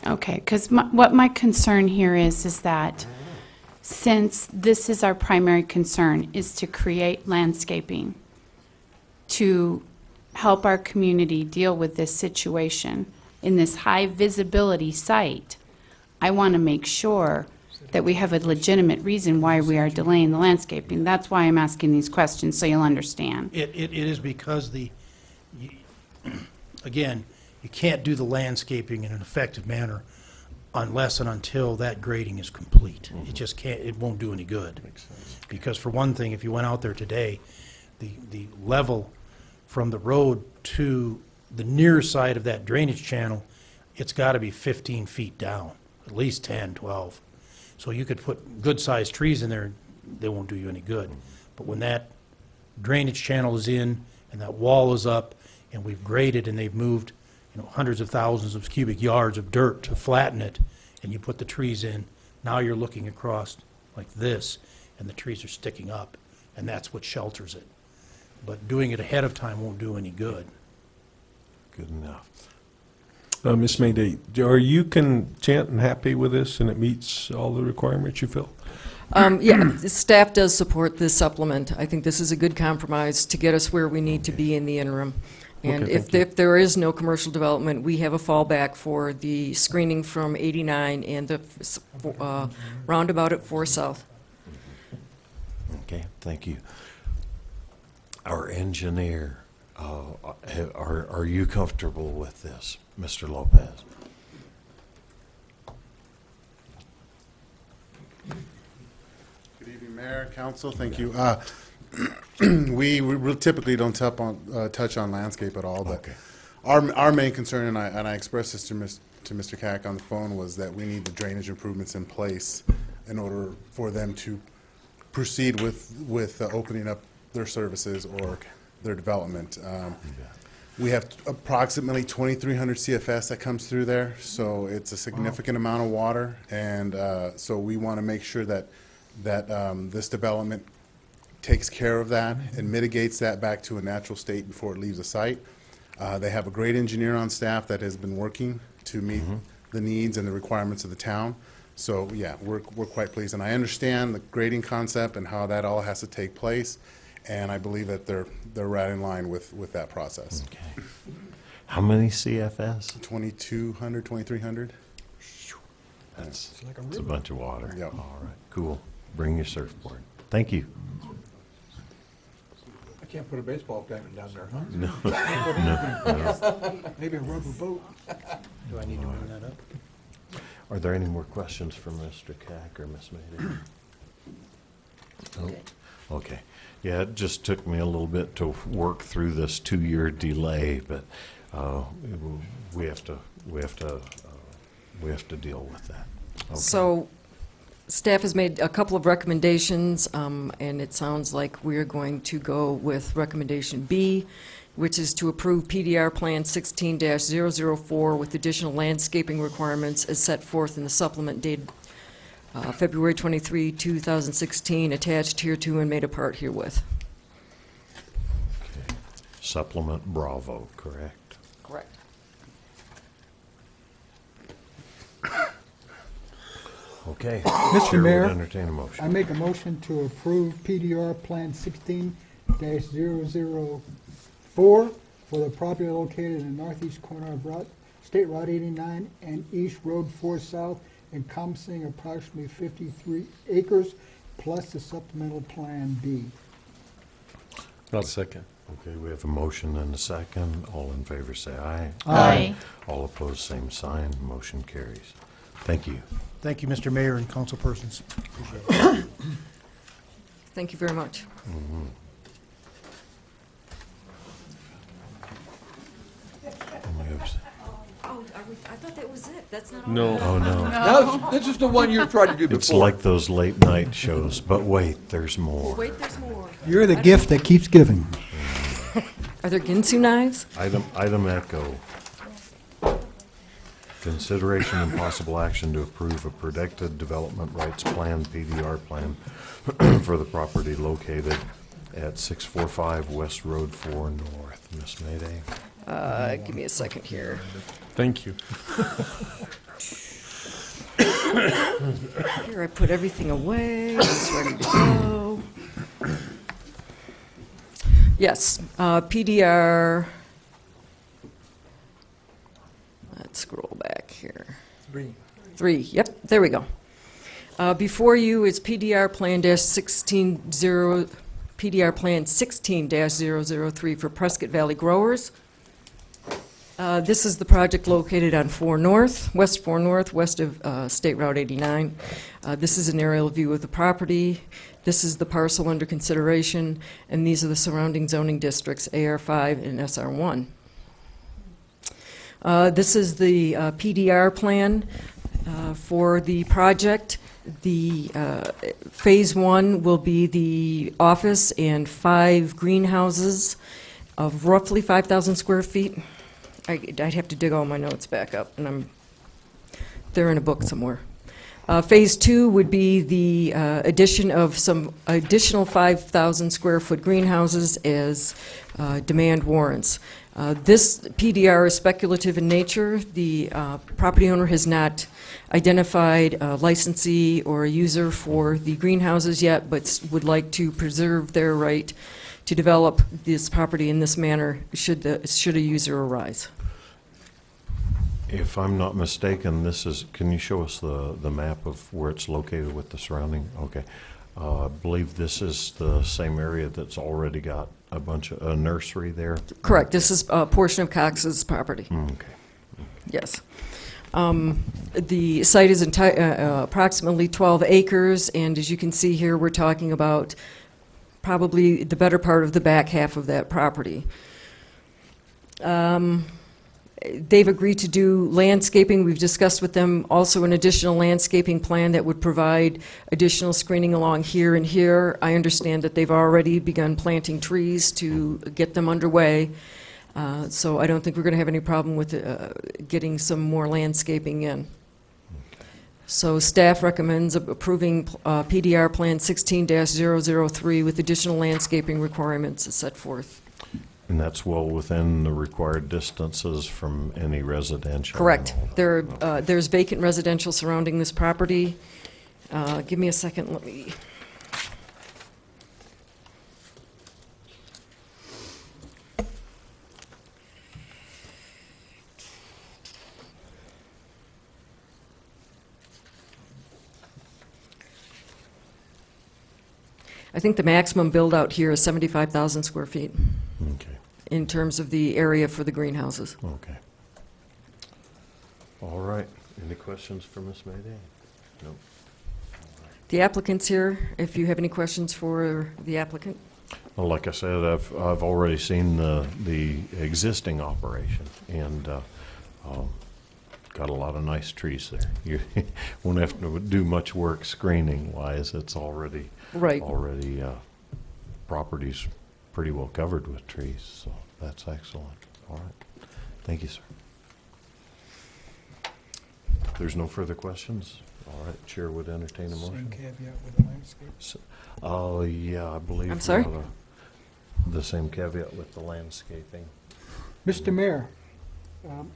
Okay, because what my concern here is that since this is our primary concern, is to create landscaping to help our community deal with this situation in this high visibility site, I want to make sure that we have a legitimate reason why we are delaying the landscaping. That's why I'm asking these questions, so you'll understand. It is because again, you can't do the landscaping in an effective manner unless and until that grading is complete. It just can't, it won't do any good. Because for one thing, if you went out there today, the level from the road to the near side of that drainage channel, it's got to be 15 feet down, at least 10, 12. So you could put good-sized trees in there, they won't do you any good. But when that drainage channel is in and that wall is up and we've graded and they've moved, you know, hundreds of thousands of cubic yards of dirt to flatten it, and you put the trees in, now you're looking across like this, and the trees are sticking up, and that's what shelters it. But doing it ahead of time won't do any good. Good enough. Ms. Mayday, are you content and happy with this, and it meets all the requirements you feel? Yeah, the staff does support this supplement. I think this is a good compromise to get us where we need to be in the interim. And Okay, if there is no commercial development, we have a fallback for the screening from 89 and the roundabout at 4 South. Okay, thank you. Our engineer, are you comfortable with this, Mr. Lopez? Good evening, Mayor, Council. Thank you. We typically don't touch on landscape at all, but our main concern, and I expressed this to Mr. Cack on the phone, was that we need the drainage improvements in place in order for them to proceed with opening up their services or their development. We have approximately 2,300 CFS that comes through there, so it's a significant amount of water, and so we want to make sure that this development takes care of that and mitigates that back to a natural state before it leaves the site. They have a great engineer on staff that has been working to meet the needs and the requirements of the town. So yeah, we're quite pleased, and I understand the grading concept and how that all has to take place, and I believe that they're right in line with that process. Okay. How many CFS? 2,200, 2,300. That's a bunch of water. Yep. All right, cool. Bring your surfboard. Thank you. I can't put a baseball diamond down there, huh? No. Maybe a rubber boat. Do I need to bring that up? Are there any more questions for Mr. Cack or Ms. Mayday? No? Okay. Yeah, it just took me a little bit to work through this 2-year delay, but we have to deal with that. Okay. So staff has made a couple of recommendations, and it sounds like we're going to go with recommendation B, which is to approve PDR Plan 16-004 with additional landscaping requirements as set forth in the supplement dated February 23, 2016, attached hereto and made a part herewith. Okay. Supplement Bravo, correct? Correct. Okay. Mr. Chair would Mayor, entertain a motion. I make a motion to approve PDR Plan 16-004 for the property located in the northeast corner of State Route 89 and East Road 4 South, encompassing approximately 53 acres, plus the supplemental Plan B. I'll second. Okay, we have a motion and a second. All in favor say aye. Aye. All opposed, same sign. Motion carries. Thank you. Thank you, Mr. Mayor and council persons. Appreciate it. Thank you very much. Mhm. Oh, I thought that was it. That's not No. Oh, no. This is the one you tried to do before. It's like those late night shows, but wait, there's more. Wait, there's more. You're the gift that keeps giving. Are there Ginsu knives? Item echo. Consideration and possible action to approve a protected development rights plan, PDR plan, for the property located at 645 West Road 4 North. Miss Mayday? Give me a second here. Thank you. Here, I put everything away. It's ready to go. Yes, PDR. Let's scroll back here. 3, yep, there we go. Before you is PDR Plan PDR Plan 16-003 for Prescott Valley Growers. This is the project located on 4 North, West 4 North, west of State Route 89. This is an aerial view of the property. This is the parcel under consideration, and these are the surrounding zoning districts, AR5 and SR1. This is the PDR plan for the project. The phase 1 will be the office and 5 greenhouses of roughly 5,000 square feet. I'd have to dig all my notes back up, and they're in a book somewhere. Phase 2 would be the addition of some additional 5,000 square foot greenhouses as demand warrants. This PDR is speculative in nature. The property owner has not identified a licensee or a user for the greenhouses yet, but would like to preserve their right to develop this property in this manner should a user arise. If I'm not mistaken, this is, can you show us the map of where it's located with the surrounding? Okay. I believe this is the same area that's already got a bunch of, a nursery there? Correct. This is a portion of Cox's property. Okay. Yes. The site is approximately 12 acres, and as you can see here, we're talking about probably the better part of the back half of that property. They've agreed to do landscaping. We've discussed with them also an additional landscaping plan that would provide additional screening along here and here. I understand that they've already begun planting trees to get them underway. So I don't think we're going to have any problem with getting some more landscaping in. So staff recommends approving PDR Plan 16-003 with additional landscaping requirements as set forth. And that's well within the required distances from any residential? Correct. There's vacant residential surrounding this property. Give me a second. Let me. I think the maximum build out here is 75,000 square feet. Okay. In terms of the area for the greenhouses. Okay. All right. Any questions for Ms. Mayday? No. The applicant's here, if you have any questions for the applicant. Well, like I said, I've already seen the existing operation, and got a lot of nice trees there. You won't have to do much work screening wise. It's already right. Property's pretty well covered with trees, so that's excellent. All right. Thank you, sir. If there's no further questions, all right, Chair would entertain a motion. Same caveat with the landscape. Oh, yeah, I believe. I'm sorry? The same caveat with the landscaping. Mr. Mayor,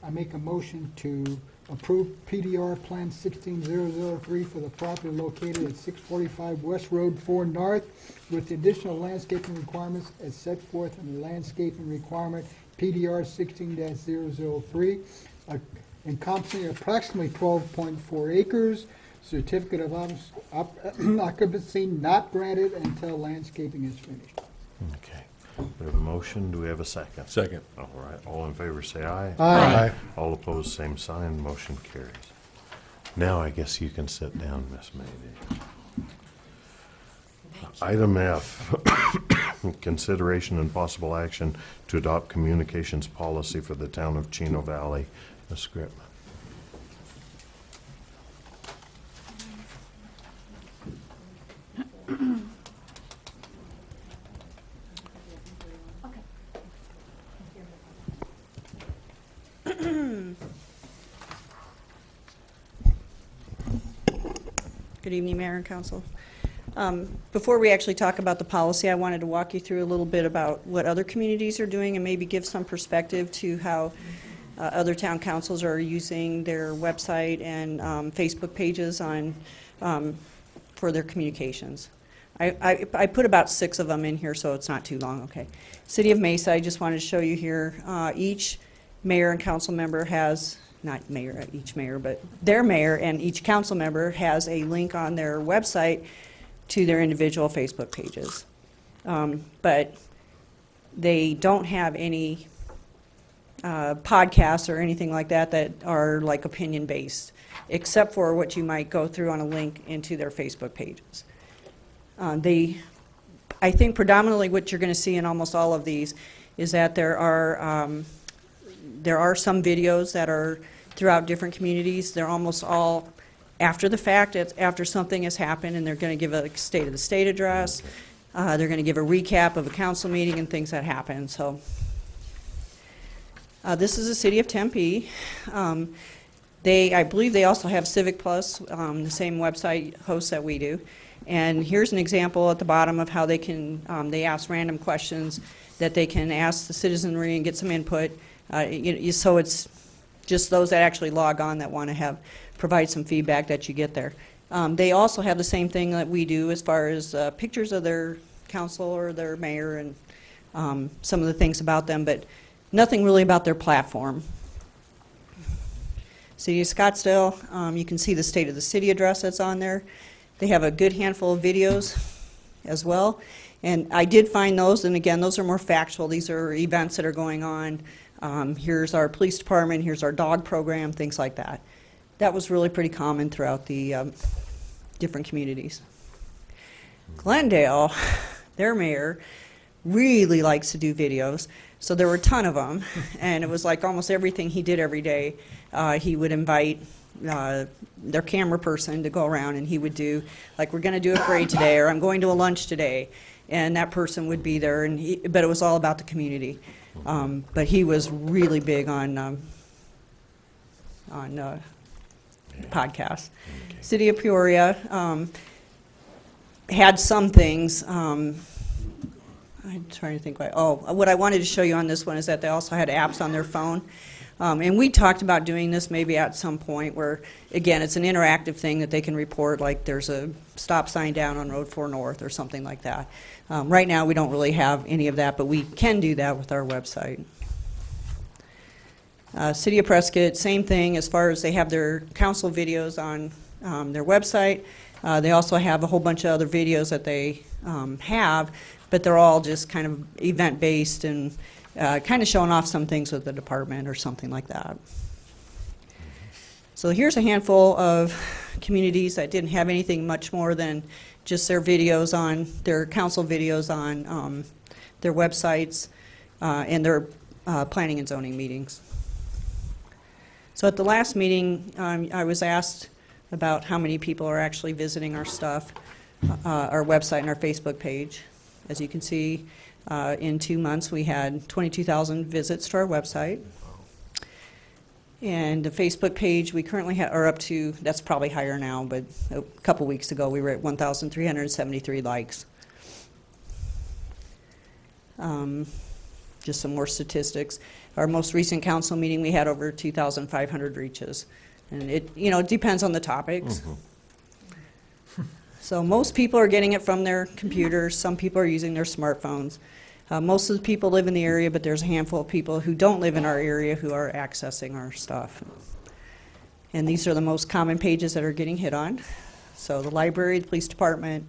I make a motion to approve PDR Plan 16003 for the property located at 645 West Road 4 North with the additional landscaping requirements as set forth in the landscaping requirement PDR 16-003, encompassing approximately 12.4 acres, certificate of occupancy not granted until landscaping is finished. Okay. We have a motion. Do we have a second? Second. All right. All in favor say aye. Aye. All opposed, same sign. Motion carries. Now I guess you can sit down, Miss Mayday. Item F, consideration and possible action to adopt communications policy for the town of Chino Valley. Ms. Gripman. Good evening, Mayor and Council. Before we actually talk about the policy, I wanted to walk you through a little bit about what other communities are doing and maybe give some perspective to how other town councils are using their website and Facebook pages on for their communications. I put about 6 of them in here, so it's not too long, okay. City of Mesa, I just wanted to show you here. Each mayor and council member has, not mayor, each mayor, but their mayor and each council member has a link on their website to their individual Facebook pages. But they don't have any podcasts or anything like that that are like opinion-based, except for what you might go through on a link into their Facebook pages. I think predominantly what you're going to see in almost all of these is that there are some videos that are throughout different communities. They're almost all after the fact, it's after something has happened, and they're going to give a state of the state address. They're going to give a recap of a council meeting and things that happened. So this is the city of Tempe. I believe they also have Civic Plus, the same website host that we do. And here's an example at the bottom of how they can, they ask random questions that they can ask the citizenry and get some input. So it's just those that actually log on that want to provide some feedback that you get there. They also have the same thing that we do as far as pictures of their council or their mayor and some of the things about them, but nothing really about their platform. City of Scottsdale, you can see the state of the city address that's on there. They have a good handful of videos as well. And I did find those, and again, those are more factual. These are events that are going on. Here's our police department, here's our dog program, things like that. That was really pretty common throughout the different communities. Glendale, their mayor, really likes to do videos. So there were a ton of them, and it was like almost everything he did every day. He would invite their camera person to go around, and he would do, like, we're going to do a parade today, or I'm going to a lunch today, and that person would be there, but it was all about the community. But he was really big on podcasts. Okay. City of Peoria had some things. I'm trying to think. What I wanted to show you on this one is that they also had apps on their phone. And we talked about doing this maybe at some point where, again, it's an interactive thing that they can report, like there's a stop sign down on Road 4 North or something like that. Right now we don't really have any of that, but we can do that with our website. City of Prescott, same thing as far as they have their council videos on their website. They also have a whole bunch of other videos that they have, but they're all just kind of event-based and kind of showing off some things with the department or something like that. So here's a handful of communities that didn't have anything much more than just their videos on, their council videos on their websites and their planning and zoning meetings. So at the last meeting, I was asked about how many people are actually visiting our stuff, our website and our Facebook page. As you can see, in 2 months, we had 22,000 visits to our website. And the Facebook page, we currently are up to, that's probably higher now, but a couple weeks ago, we were at 1,373 likes. Just some more statistics. Our most recent council meeting, we had over 2,500 reaches. And it, it depends on the topics. Mm-hmm. So most people are getting it from their computers. Some people are using their smartphones. Most of the people live in the area, but there's a handful of people who don't live in our area who are accessing our stuff. And these are the most common pages that are getting hit on. So the library, the police department,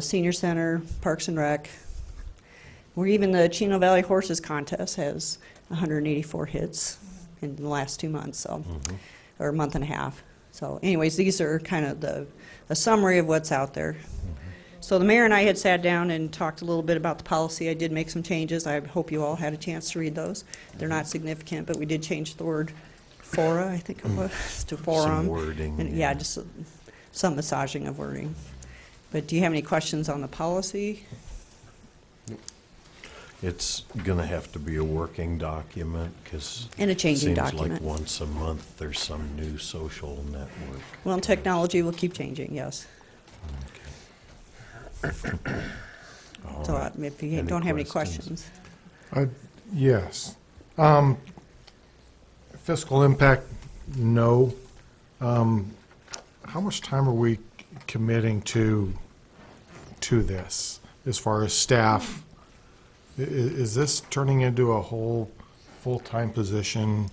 senior center, parks and rec, or even the Chino Valley Horses Contest has 184 hits in the last 2 months, so, or a month and a half. So anyways, these are kind of a summary of what's out there. So the mayor and I had sat down and talked a little bit about the policy. I did make some changes. I hope you all had a chance to read those. They're not significant, but we did change the word fora, I think it was, to forum. Some wording. And yeah, just some massaging of wording. But do you have any questions on the policy? It's going to have to be a working document because And a changing seems document. like once a month there's some new social network. Well, technology will keep changing, yes. All So right. if you don't have any questions. Yes. Fiscal impact, no. How much time are we committing to this as far as staff? Is this turning into a whole full-time position?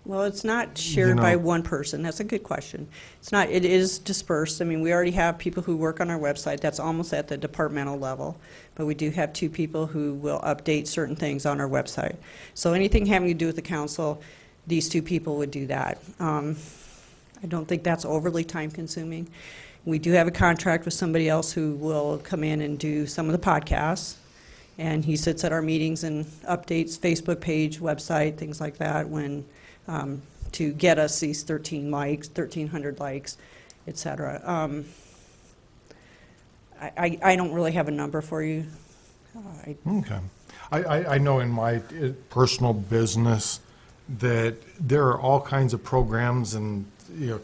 Well, it's not shared by know- one person. That's a good question. It's not, it is dispersed. I mean, we already have people who work on our website. That's almost at the departmental level. But we do have 2 people who will update certain things on our website. So anything having to do with the council, these 2 people would do that. I don't think that's overly time-consuming. We do have a contract with somebody else who will come in and do some of the podcasts. And he sits at our meetings and updates Facebook page, website, things like that, when to get us these 1,300 likes, et cetera. I don't really have a number for you. Okay. I know in my personal business that there are all kinds of programs and,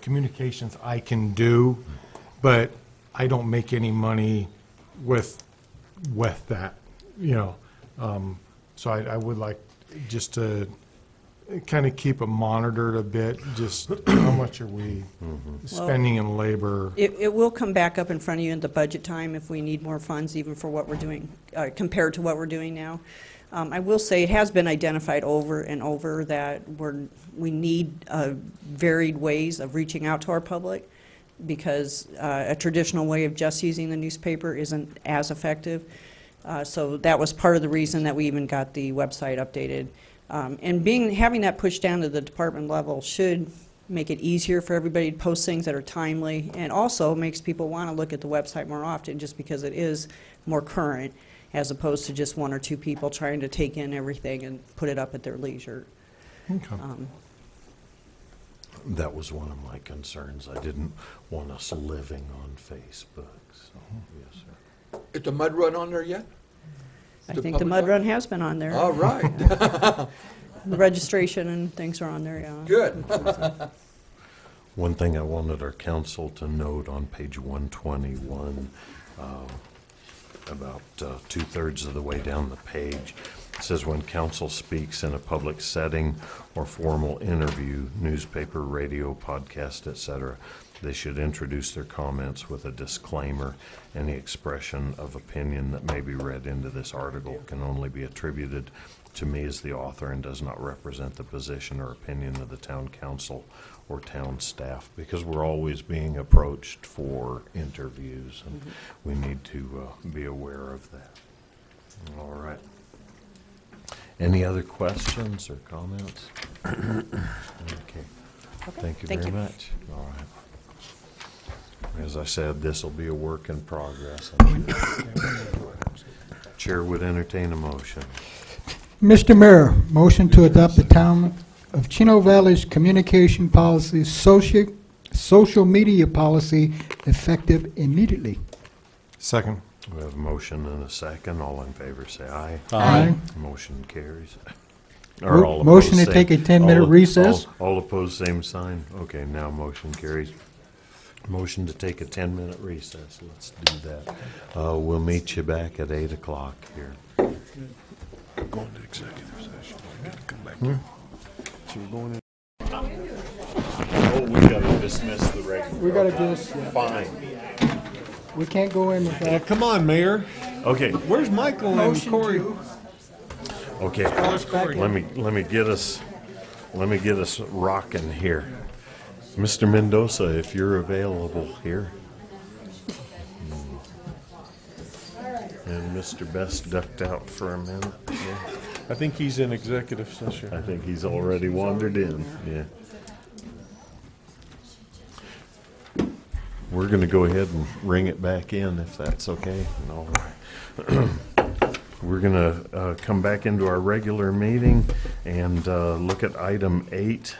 communications I can do, but I don't make any money with that, So I would like just to kind of keep it monitored a bit, just how much are we spending in labor? It will come back up in front of you in the budget time if we need more funds, even for what we're doing, compared to what we're doing now. I will say it has been identified over and over that we need varied ways of reaching out to our public, because a traditional way of just using the newspaper isn't as effective. So that was part of the reason that we even got the website updated. And having that pushed down to the department level should make it easier for everybody to post things that are timely, and also makes people want to look at the website more often, just because it is more current, as opposed to just 1 or 2 people trying to take in everything and put it up at their leisure. Okay. That was one of my concerns. I didn't want us living on Facebook. So, yes, sir. Is the mud run on there yet? I think the mud run has been on there. All right. The registration and things are on there, yeah. Good. One thing I wanted our council to note on page 121, about 2/3 of the way down the page, it says when council speaks in a public setting or formal interview, newspaper, radio, podcast, etc., they should introduce their comments with a disclaimer. Any expression of opinion that may be read into this article can only be attributed to me as the author and does not represent the position or opinion of the town council or town staff, because we're always being approached for interviews, and we need to be aware of that. All right. Any other questions or comments? Okay. Thank you very much. All right. As I said, this will be a work in progress. Chair would entertain a motion. Mr. Mayor, motion to adopt the Town of Chino Valley's communication policy, social media policy, effective immediately. Second. We have a motion and a second. All in favor, say aye. Aye. Motion carries. Motion to take a 10-minute recess. All opposed, same sign. Okay, now motion carries. Motion to take a 10-minute recess. Let's do that. We'll meet you back at 8 o'clock here. Going to executive session. I gotta come back in. So we're going in. Oh, we gotta dismiss the regular. We gotta just, Fine. we can't go in without. Come on, Mayor. Okay. Where's Michael and Motion Corey? to- Okay. Let me get us rocking here. Mr. Mendoza, if you're available here. And Mr. Best ducked out for a minute. Yeah. I think he's in executive session. I think he's already wandered in. Yeah. We're going to go ahead and ring it back in if that's okay. All right. We're going to come back into our regular meeting and look at item 8,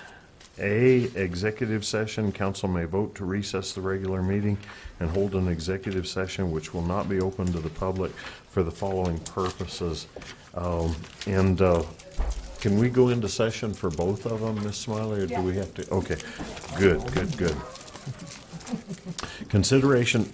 A, executive session. Council may vote to recess the regular meeting and hold an executive session which will not be open to the public for the following purposes. Can we go into session for both of them, Ms. Smiley, or do we have to? Okay, good. Consideration,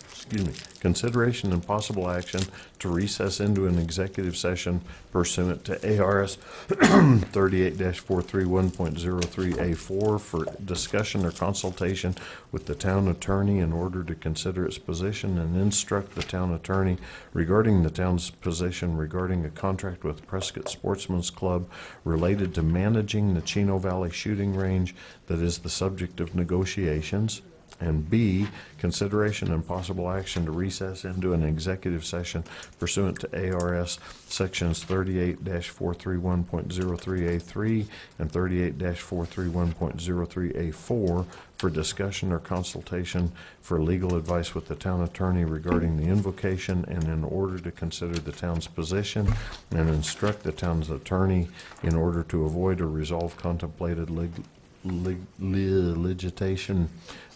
excuse me, consideration and possible action to recess into an executive session pursuant to ARS 38-431.03A4 for discussion or consultation with the town attorney in order to consider its position and instruct the town attorney regarding the town's position regarding a contract with Prescott Sportsman's Club related to managing the Chino Valley shooting range that is the subject of negotiations. And B, consideration and possible action to recess into an executive session pursuant to ARS sections 38-431.03A3 and 38-431.03A4 for discussion or consultation for legal advice with the town attorney regarding the invocation and in order to consider the town's position and instruct the town's attorney in order to avoid or resolve contemplated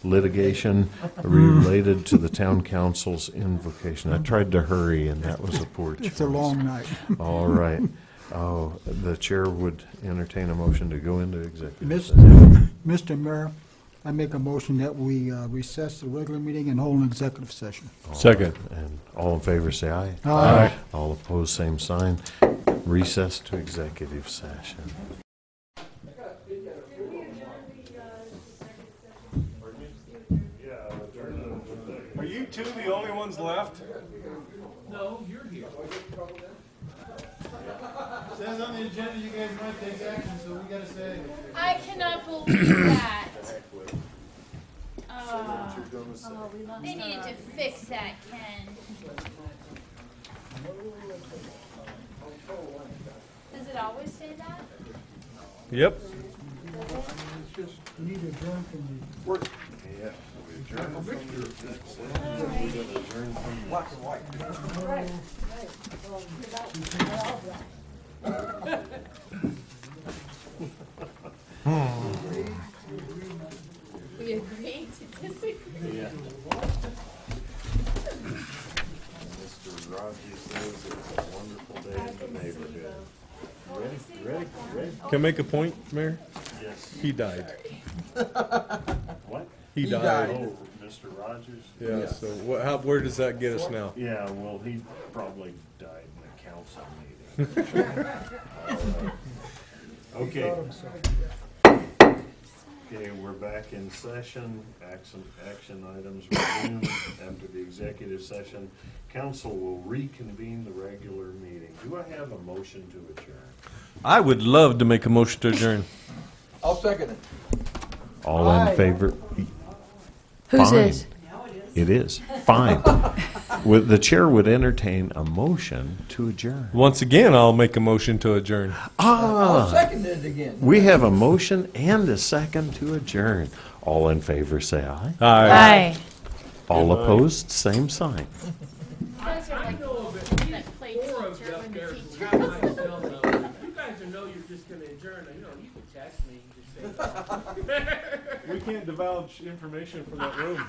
litigation related to the town council's invocation. I tried to hurry, and that was a poor choice. It's a long night. All right. Oh, the chair would entertain a motion to go into executive session. Mr. Mayor, I make a motion that we recess the regular meeting and hold an executive session. Second. And all in favor, say aye. Aye. All opposed, same sign. Recess to executive session. Are you two the only ones left? No, you're here. Says on the agenda you guys might take action, so we gotta say. I cannot believe that. They needed to fix that, Ken. Does it always say that? Yep. Need to adjourn from the Yeah, we adjourn from the Black and white. We agreed to disagree. Yeah. Mr. Rogers says it's a wonderful day in the neighborhood. Ready? Can I make a point, Mayor? Yes. He died. What? He died. Oh, Mr. Rogers? Yeah, so where does that get us now? Yeah, well, he probably died in a council meeting. Okay. Okay, we're back in session. Action items resumed after the executive session. Council will reconvene the regular meeting. Do I have a motion to adjourn? I would love to make a motion to adjourn. I'll second it. All in favor? Who's Fine. this? It is. Fine. The chair would entertain a motion to adjourn. Once again, I'll make a motion to adjourn. I'll second it again. We have a motion and a second to adjourn. All in favor, say aye. Aye. All opposed, same sign. You guys are like that play teacher when the teacher. You guys know you're just gonna adjourn, you can text me, just say. We can't divulge information from that room.